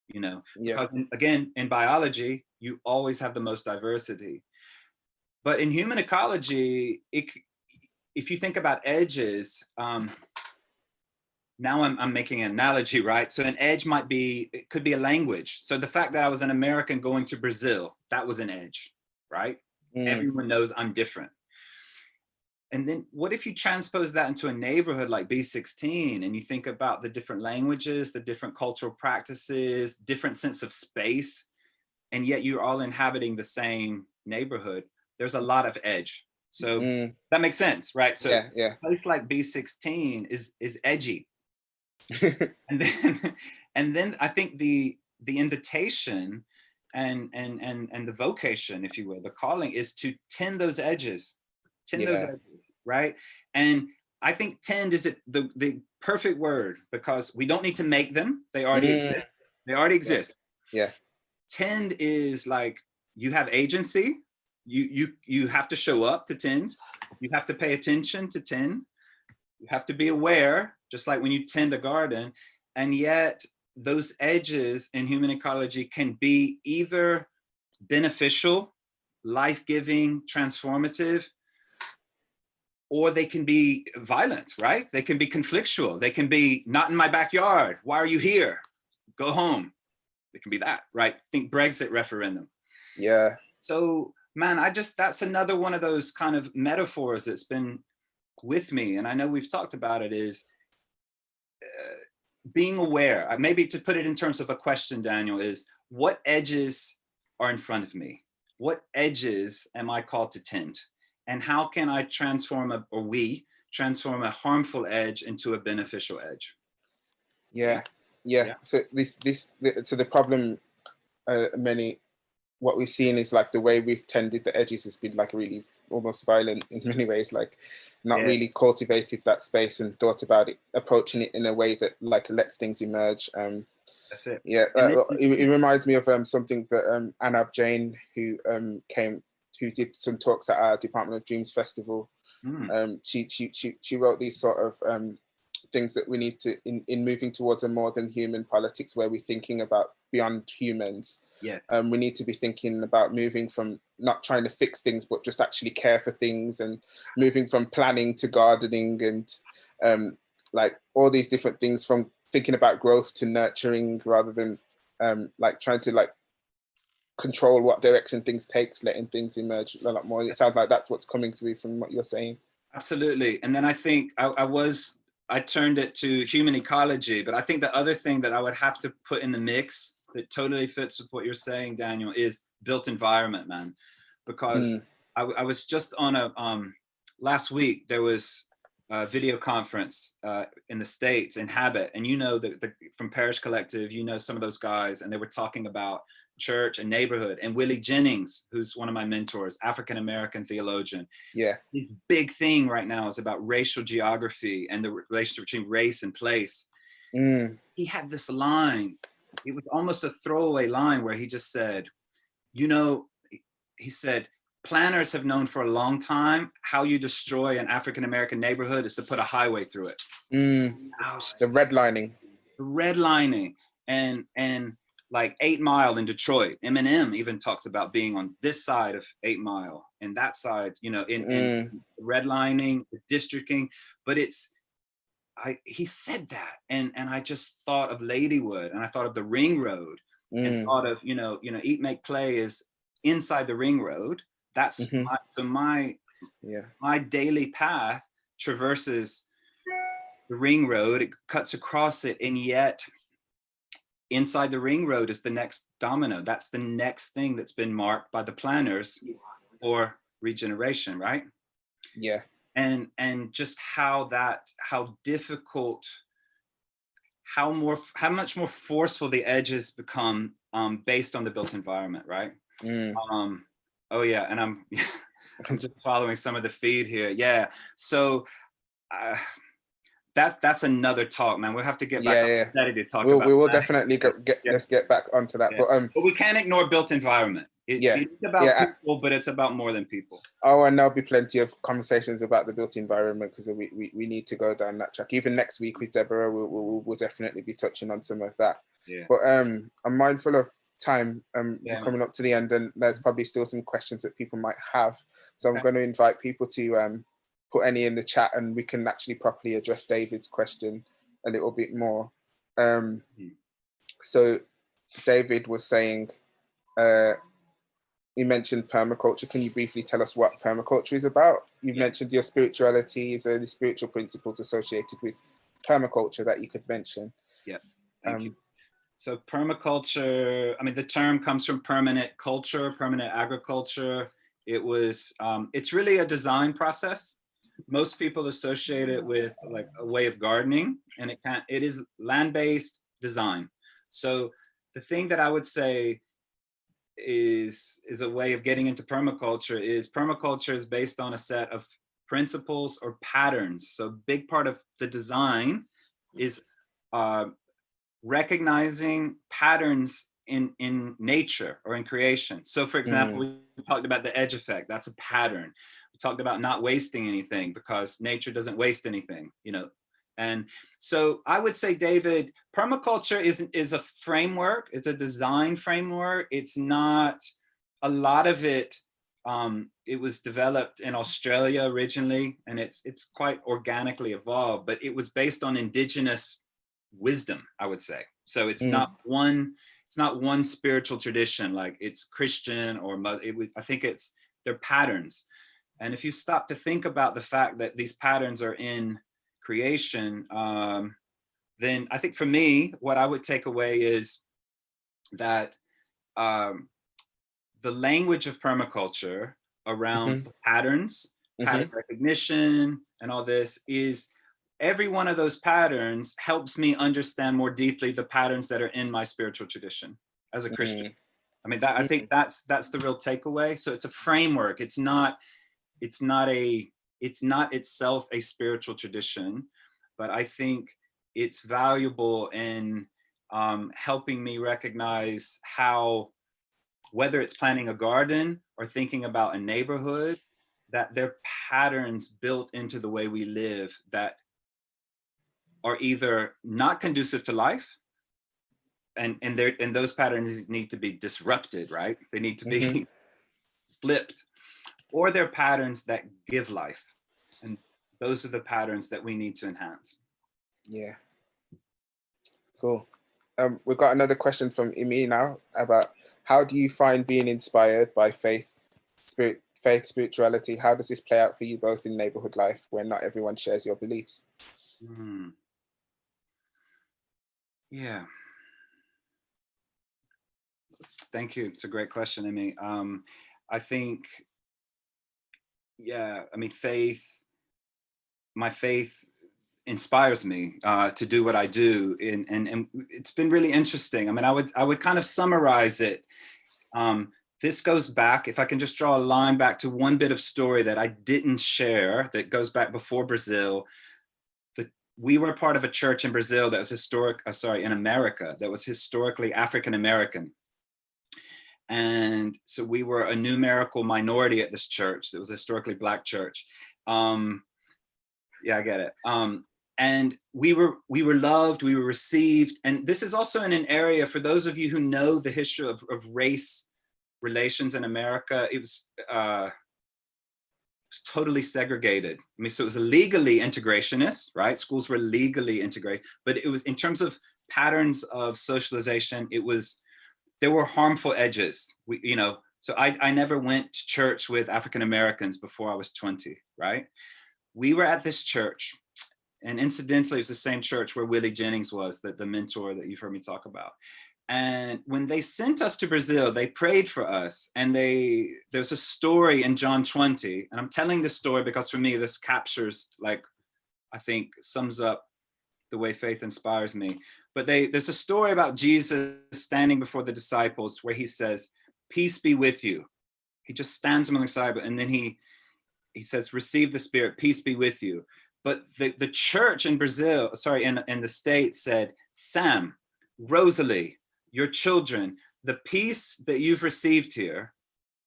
you know, because again, in biology, you always have the most diversity. But in human ecology, if you think about edges, now I'm making an analogy, right? So an edge it could be a language. So the fact that I was an American going to Brazil, that was an edge, right? Everyone knows I'm different. And then what if you transpose that into a neighborhood like B16 and you think about the different languages, the different cultural practices, different sense of space, and yet you're all inhabiting the same neighborhood? There's a lot of edge. So that makes sense, right? So a place like B16 is edgy. and then I think the invitation and the vocation, if you will, the calling is to tend those edges. Those edges, right? And I think tend is the perfect word, because we don't need to make them. They already exist. They already exist. Yeah. Tend is like you have agency. You have to show up to tend. You have to pay attention to tend. You have to be aware, just like when you tend a garden. And yet those edges in human ecology can be either beneficial, life-giving, transformative, or they can be violent, right? They can be conflictual. They can be not in my backyard. Why are you here? Go home. It can be that, right? Think Brexit referendum. Yeah. So, man, that's another one of those kind of metaphors that's been with me. And I know we've talked about it, is being aware. Maybe to put it in terms of a question, Daniel, is what edges are in front of me? What edges am I called to tend? And how can I transform we transform a harmful edge into a beneficial edge? Yeah. So so the problem, what we've seen is like the way we've tended the edges has been like really almost violent in many ways, like not really cultivated that space and thought about it, approaching it in a way that like lets things emerge. That's it. Yeah, it reminds me of something that Anab Jain, who did some talks at our Department of Dreams Festival. She wrote these sort of things that we need to, in moving towards a more than human politics, where we're thinking about beyond humans. Yes. We need to be thinking about moving from not trying to fix things, but just actually care for things, and moving from planning to gardening, and like all these different things, from thinking about growth to nurturing, rather than like trying to like control what direction things takes, letting things emerge a lot more. It sounds like that's what's coming through from what you're saying. Absolutely. And then I think I turned it to human ecology, but I think the other thing that I would have to put in the mix that totally fits with what you're saying, Daniel, is built environment, man. Because I was just on last week, there was a video conference in the States, in Habit, and from Parish Collective, some of those guys, and they were talking about church and neighborhood. And Willie Jennings, who's one of my mentors, African-American theologian. Yeah. His big thing right now is about racial geography and the relationship between race and place. He had this line. It was almost a throwaway line where he just said, he said, planners have known for a long time how you destroy an African-American neighborhood is to put a highway through it. The redlining. The redlining. And like 8 Mile in Detroit, Eminem even talks about being on this side of 8 Mile and that side, in redlining, the districting. But he said that, and I just thought of Ladywood, and I thought of the Ring Road, and thought of Eat, Make, Play is inside the Ring Road. That's my daily path traverses the Ring Road. It cuts across it, and yet inside the Ring Road is the next domino. That's the next thing that's been marked by the planners for regeneration, right? Yeah. And just how difficult, how much more forceful the edges become based on the built environment, right? Oh yeah, and I'm just following some of the feed here. Yeah, so that's another talk, man. We'll have to get back on Settee to talk about. We will definitely let's get back onto that. Yeah. But we can't ignore built environment. It's about people, but it's about more than people. Oh, and there'll be plenty of conversations about the built environment, because we need to go down that track. Even next week with Deborah, we'll definitely be touching on some of that. Yeah. But I'm mindful of time. We're coming up to the end, and there's probably still some questions that people might have. So I'm going to invite people to put any in the chat, and we can actually properly address David's question a little bit more. So David was saying, you mentioned permaculture. Can you briefly tell us what permaculture is about? You've mentioned your spiritualities and the spiritual principles associated with permaculture that you could mention. Yeah, thank you. So permaculture, I mean, the term comes from permanent culture, permanent agriculture. It's really a design process. Most people associate it with like a way of gardening, and it is land-based design. So the thing that I would say is a way of getting into permaculture is based on a set of principles or patterns. So a big part of the design is recognizing patterns in nature or in creation. So for example, we talked about the edge effect. That's a pattern. We talked about not wasting anything because nature doesn't waste anything, you know. And so I would say, David, permaculture is a framework. It's a design framework. It's not a lot of it. It was developed in Australia originally, and it's quite organically evolved, but it was based on indigenous wisdom, I would say. So it's not one spiritual tradition, like it's Christian or I think they're patterns. And if you stop to think about the fact that these patterns are in creation, then I think for me, what I would take away is that the language of permaculture around patterns, pattern recognition, and all this is every one of those patterns helps me understand more deeply the patterns that are in my spiritual tradition as a Christian. I mean, I think that's the real takeaway. So it's a framework. It's not itself a spiritual tradition, but I think it's valuable in helping me recognize how, whether it's planting a garden or thinking about a neighborhood, that there are patterns built into the way we live that are either not conducive to life, and those patterns need to be disrupted, right? They need to be flipped, or they're patterns that give life. And those are the patterns that we need to enhance. Yeah. Cool. We've got another question from Imi now about how do you find being inspired by spirituality? How does this play out for you both in neighborhood life when not everyone shares your beliefs? Yeah. Thank you. It's a great question, Amy. I think, I mean, my faith inspires me to do what I do. And it's been really interesting. I mean, I would kind of summarize it. This goes back, if I can just draw a line back to one bit of story that I didn't share that goes back before Brazil. We were part of a church in Brazil that was in America, that was historically African-American. And so we were a numerical minority at this church. That was a historically Black church. I get it. And we were loved, we were received. And this is also in an area, for those of you who know the history of race relations in America, it was totally segregated. I mean, so it was legally integrationist, right? Schools were legally integrated, but it was, in terms of patterns of socialization, there were harmful edges. So I never went to church with African Americans before I was 20, right? We were at this church, and incidentally, it's the same church where Willie Jennings was, the mentor that you've heard me talk about. And when they sent us to Brazil, they prayed for us. And there's a story in John 20, and I'm telling this story because for me, this captures, like, I think sums up the way faith inspires me. But there's a story about Jesus standing before the disciples where he says, "Peace be with you." He just stands among the disciples, and then he says, "Receive the Spirit, peace be with you." But the church in Brazil, in the States said, "Sam, Rosalie, your children, the peace that you've received here,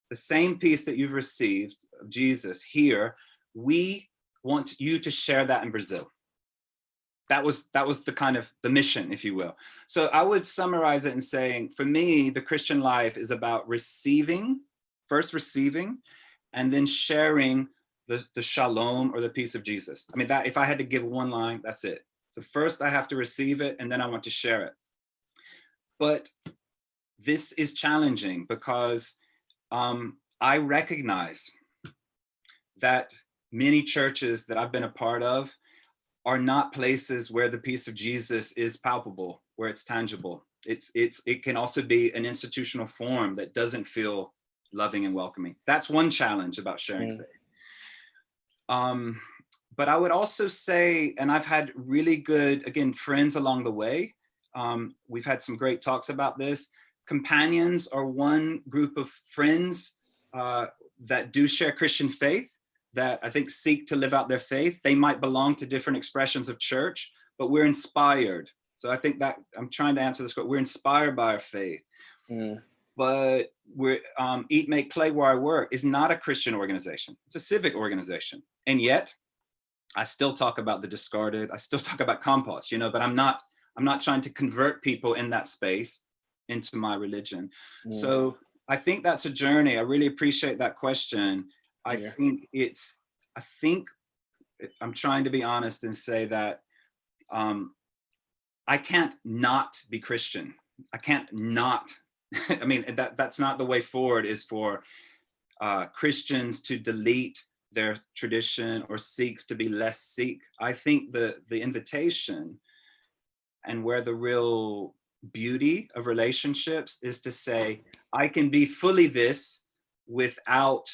the same peace that you've received of Jesus here, we want you to share that in Brazil." That was the kind of the mission, if you will. So I would summarize it in saying, for me, the Christian life is about first receiving, and then sharing the shalom or the peace of Jesus. I mean, that if I had to give one line, that's it. So first I have to receive it, and then I want to share it. But this is challenging because I recognize that many churches that I've been a part of are not places where the peace of Jesus is palpable, where it's tangible. It can also be an institutional form that doesn't feel loving and welcoming. That's one challenge about sharing faith. But I would also say, and I've had really good, again, friends along the way. We've had some great talks about this. Companions are one group of friends that do share Christian faith, that I think seek to live out their faith. They might belong to different expressions of church, but we're inspired. So I think that I'm trying to answer this, but we're inspired by our faith. But we're Eat, Make, Play, Where I Work is not a Christian organization. It's a civic organization. And yet I still talk about the discarded. I still talk about compost, but I'm not trying to convert people in that space into my religion. So I think that's a journey. I really appreciate that question. I think I'm trying to be honest and say that I can't not be Christian. I can't not. I mean, that's not the way forward, is for Christians to delete their tradition or seeks to be less Sikh. I think the invitation and where the real beauty of relationships is to say, I can be fully this without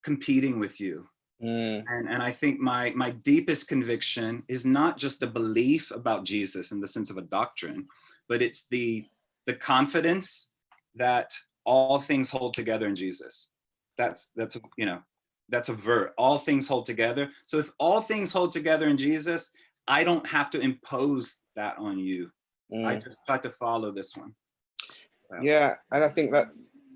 competing with you. And I think my deepest conviction is not just a belief about Jesus in the sense of a doctrine, but it's the confidence that all things hold together in Jesus. That's a verb. All things hold together. So if all things hold together in Jesus, I don't have to impose that on you. I just try to follow this one. Yeah, and I think that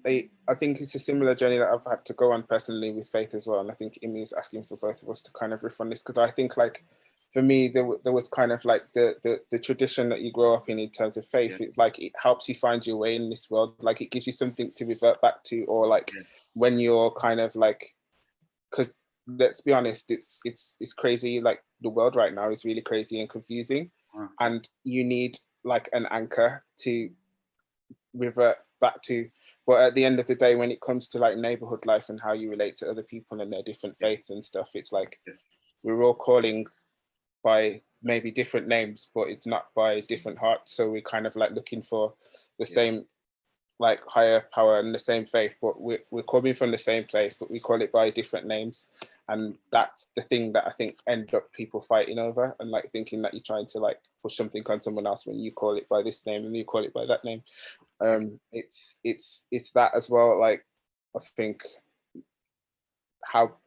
I think it's a similar journey that I've had to go on personally with faith as well. And I think Imi is asking for both of us to kind of riff on this, because I think, like, for me, there was kind of like the tradition that you grow up in terms of faith. It's like it helps you find your way in this world. Like it gives you something to revert back to, or like when you're kind of like, because let's be honest, it's crazy. Like the world right now is really crazy and confusing, and you need like an anchor to revert back to. But at the end of the day, when it comes to like neighborhood life and how you relate to other people and their different faiths and stuff, it's like we're all calling by maybe different names, but it's not by different hearts. So we're kind of like looking for the same like higher power and the same faith, but we're coming from the same place, but we call it by different names. And that's the thing that I think end up people fighting over, and like thinking that you're trying to like push something on someone else when you call it by this name and you call it by that name. It's that as well. Like I think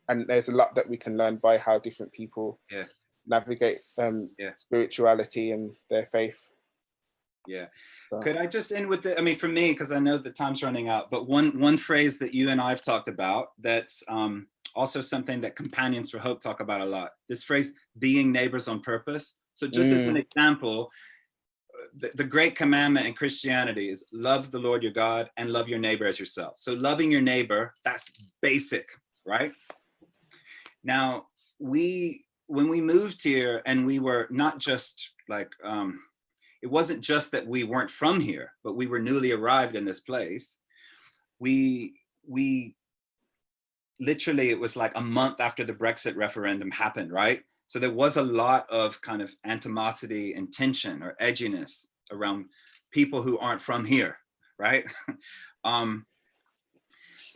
and there's a lot that we can learn by how different people navigate spirituality and their faith. So. Could I just end with I mean, for me, because I know the time's running out, but one phrase that you and I've talked about that's also something that Companions for Hope talk about a lot. This phrase, being neighbors on purpose. So just as an example, the great commandment in Christianity is love the Lord your God and love your neighbor as yourself. So loving your neighbor, that's basic, right? Now, when we moved here, and we were not just like, it wasn't just that we weren't from here, but we were newly arrived in this place. We literally, it was like a month after the Brexit referendum happened, right? So there was a lot of kind of animosity and tension or edginess around people who aren't from here, right?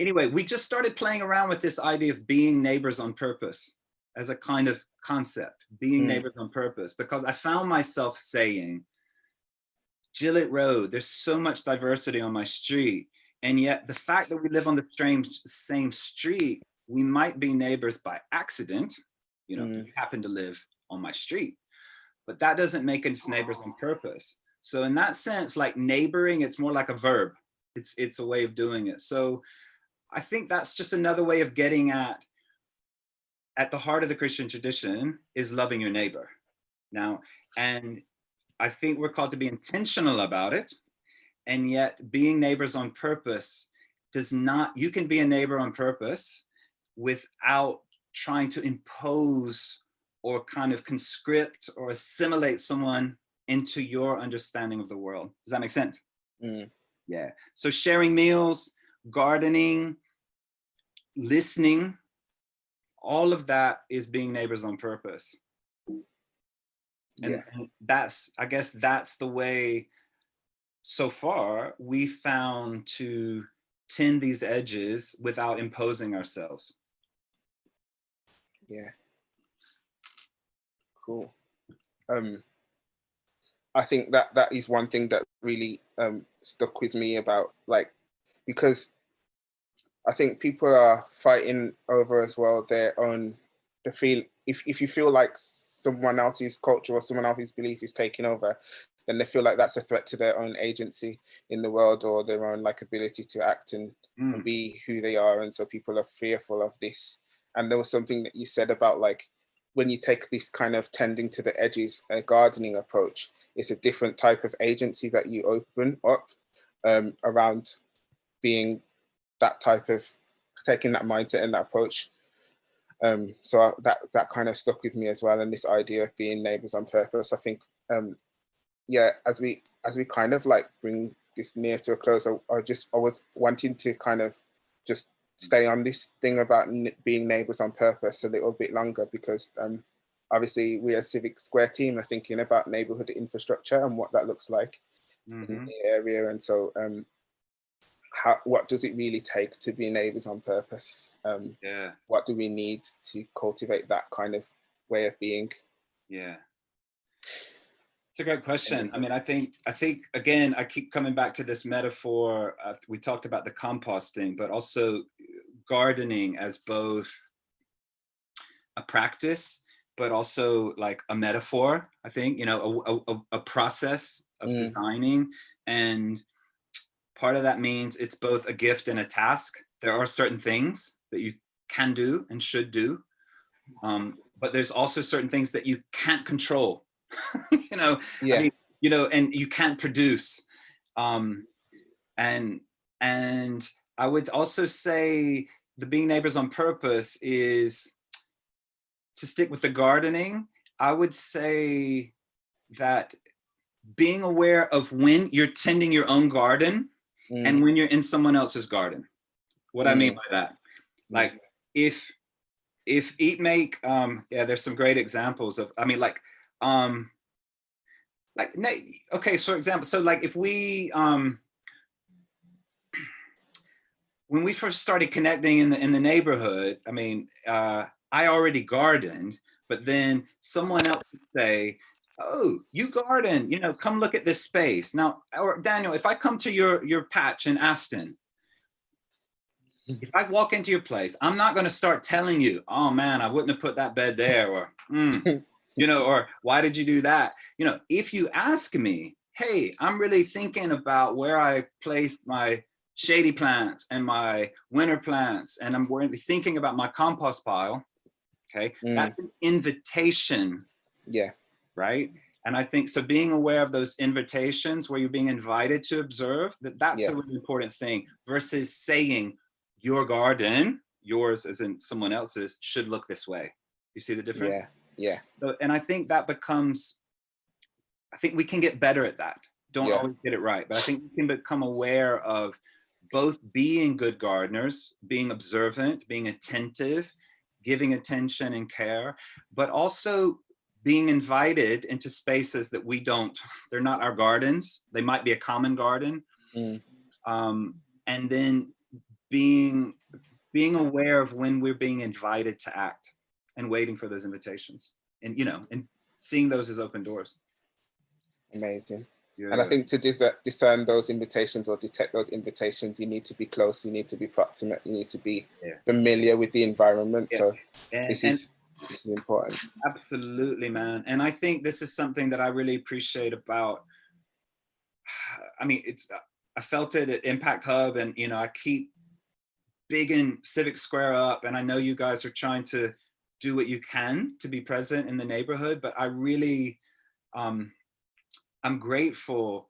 Anyway, we just started playing around with this idea of being neighbors on purpose as a kind of concept, being neighbors on purpose, because I found myself saying, Gillett Road, there's so much diversity on my street. And yet the fact that we live on the same street, we might be neighbors by accident. You happen to live on my street, but that doesn't make us neighbors on purpose. So in that sense, like neighboring, it's more like a verb. It's a way of doing it. So I think that's just another way of getting at the heart of the Christian tradition is loving your neighbor. Now, and I think we're called to be intentional about it. And yet being neighbors on purpose you can be a neighbor on purpose without trying to impose or kind of conscript or assimilate someone into your understanding of the world. Does that make sense? Yeah. So sharing meals, gardening, listening, all of that is being neighbors on purpose. And that's, I guess that's the way so far we found to tend these edges without imposing ourselves. Yeah. Cool. I think that is one thing that really stuck with me about, like, because I think people are fighting over as well their own, the feel, if you feel like someone else's culture or someone else's belief is taking over, then they feel like that's a threat to their own agency in the world, or their own like ability to act and be who they are. And so people are fearful of this. And there was something that you said about, like, when you take this kind of tending to the edges, gardening approach, it's a different type of agency that you open up around being that type of, taking that mindset and that approach. So that kind of stuck with me as well. And this idea of being neighbors on purpose, I think, yeah, as we kind of like bring this near to a close, I was wanting to kind of just stay on this thing about being neighbors on purpose a little bit longer, because obviously we as Civic Square team are thinking about neighborhood infrastructure and what that looks like in the area. And so what does it really take to be neighbors on purpose? What do we need to cultivate that kind of way of being? Yeah. It's a great question. I mean, I think again, I keep coming back to this metaphor. We talked about the composting, but also gardening as both a practice, but also like a metaphor. I think, you know, a process of designing, and part of that means it's both a gift and a task. There are certain things that you can do and should do, but there's also certain things that you can't control. You know, I mean, you know, and you can't produce. And I would also say the being neighbors on purpose is, to stick with the gardening, I would say that being aware of when you're tending your own garden and when you're in someone else's garden. What I mean by that, like if eat make, yeah, there's some great examples of, I mean, like, okay, so example, so like if we, when we first started connecting in the neighborhood, I mean, I already gardened, but then someone else would say, oh, you garden, you know, come look at this space. Now, or Daniel, if I come to your patch in Aston, if I walk into your place, I'm not going to start telling you, oh man, I wouldn't have put that bed there, or, you know, or why did you do that? You know, if you ask me, hey, I'm really thinking about where I placed my shady plants and my winter plants, and I'm really thinking about my compost pile, okay, that's an invitation. Yeah. Right. And I think so being aware of those invitations where you're being invited to observe, that's a really important thing, versus saying your garden, yours as in someone else's, should look this way. You see the difference? Yeah. So, and I think that becomes, I think we can get better at that. Don't always get it right, but I think we can become aware of both being good gardeners, being observant, being attentive, giving attention and care, but also being invited into spaces that we don't, they're not our gardens. They might be a common garden. And then being aware of when we're being invited to act and waiting for those invitations, and, you know, and seeing those as open doors. Amazing. And I think to discern those invitations or detect those invitations, you need to be close, you need to be proximate, you need to be familiar with the environment. So this is important. Absolutely, man. And I think this is something that I really appreciate about, I mean, I felt it at Impact Hub, and, you know, I keep bigging Civic Square up, and I know you guys are trying to do what you can to be present in the neighborhood, but I really, I'm grateful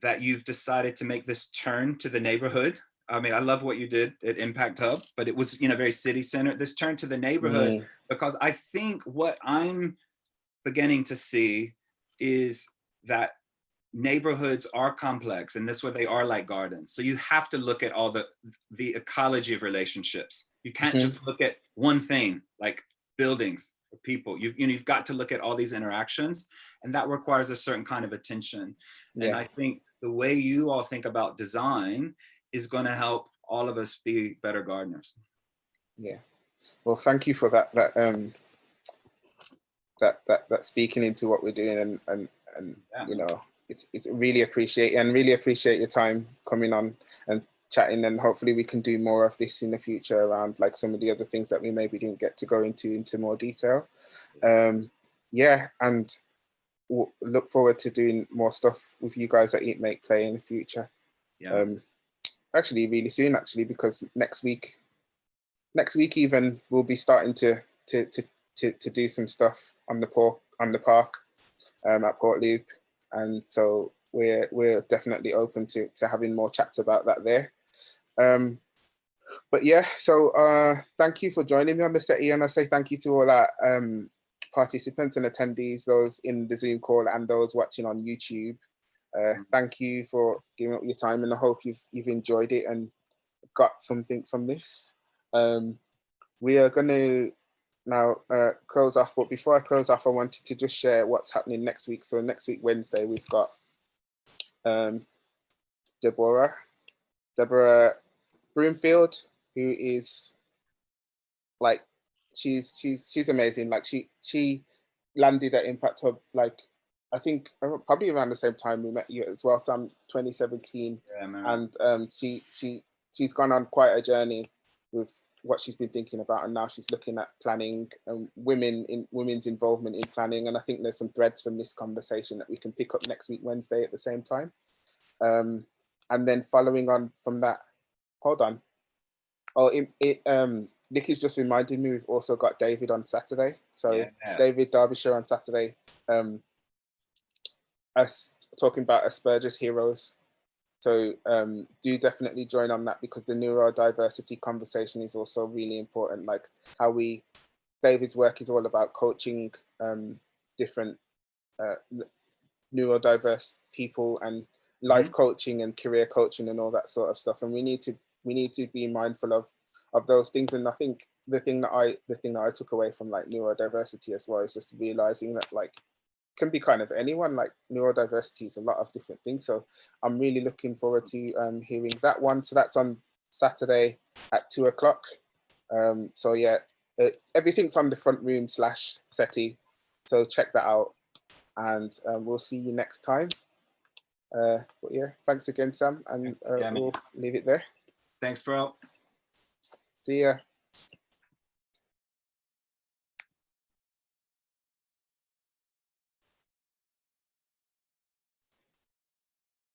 that you've decided to make this turn to the neighborhood. I mean, I love what you did at Impact Hub, but it was, you know, very city centered. This turn to the neighborhood, because I think what I'm beginning to see is that neighborhoods are complex, and this way they are like gardens. So you have to look at all the ecology of relationships. You can't just look at one thing like buildings or people. You've got to look at all these interactions, and that requires a certain kind of attention. And I think the way you all think about design is going to help all of us be better gardeners. Yeah. Well, thank you for that speaking into what we're doing, and you know, it's really appreciate your time coming on and chatting, and hopefully we can do more of this in the future around like some of the other things that we maybe didn't get to go into more detail. Yeah, and we'll look forward to doing more stuff with you guys at Eat Make Play in the future. Actually really soon, actually, because next week even we'll be starting to do some stuff on the park at Port Loop, and so we're definitely open to having more chats about that there. But yeah, so thank you for joining me on the Settee, and I say thank you to all our participants and attendees, those in the Zoom call and those watching on YouTube. Thank you for giving up your time, and I hope you've enjoyed it and got something from this. We are going to now close off, but before I close off, I wanted to just share what's happening next week. So next week, Wednesday, we've got Deborah Broomfield, who is like, she's amazing. Like she landed at Impact Hub, like I think probably around the same time we met you as well, Sam, 2017. And she's gone on quite a journey with what she's been thinking about, and now she's looking at planning and women's involvement in planning. And I think there's some threads from this conversation that we can pick up next week Wednesday at the same time. And then following on from that, hold on. Nikki's just reminded me we've also got David on Saturday. So David Derbyshire on Saturday, us talking about Asperger's heroes. So do definitely join on that, because the neurodiversity conversation is also really important. Like how David's work is all about coaching different neurodiverse people, and life coaching and career coaching and all that sort of stuff. And we need to be mindful of those things. And I think the thing that I took away from like neurodiversity as well is just realizing that like can be kind of anyone. Like neurodiversity is a lot of different things. So I'm really looking forward to hearing that one. So that's on Saturday at 2:00. So yeah, everything's on the front room / Settee. So check that out, and we'll see you next time. But yeah, thanks again, Sam, and we'll leave it there. Thanks, bro. See ya.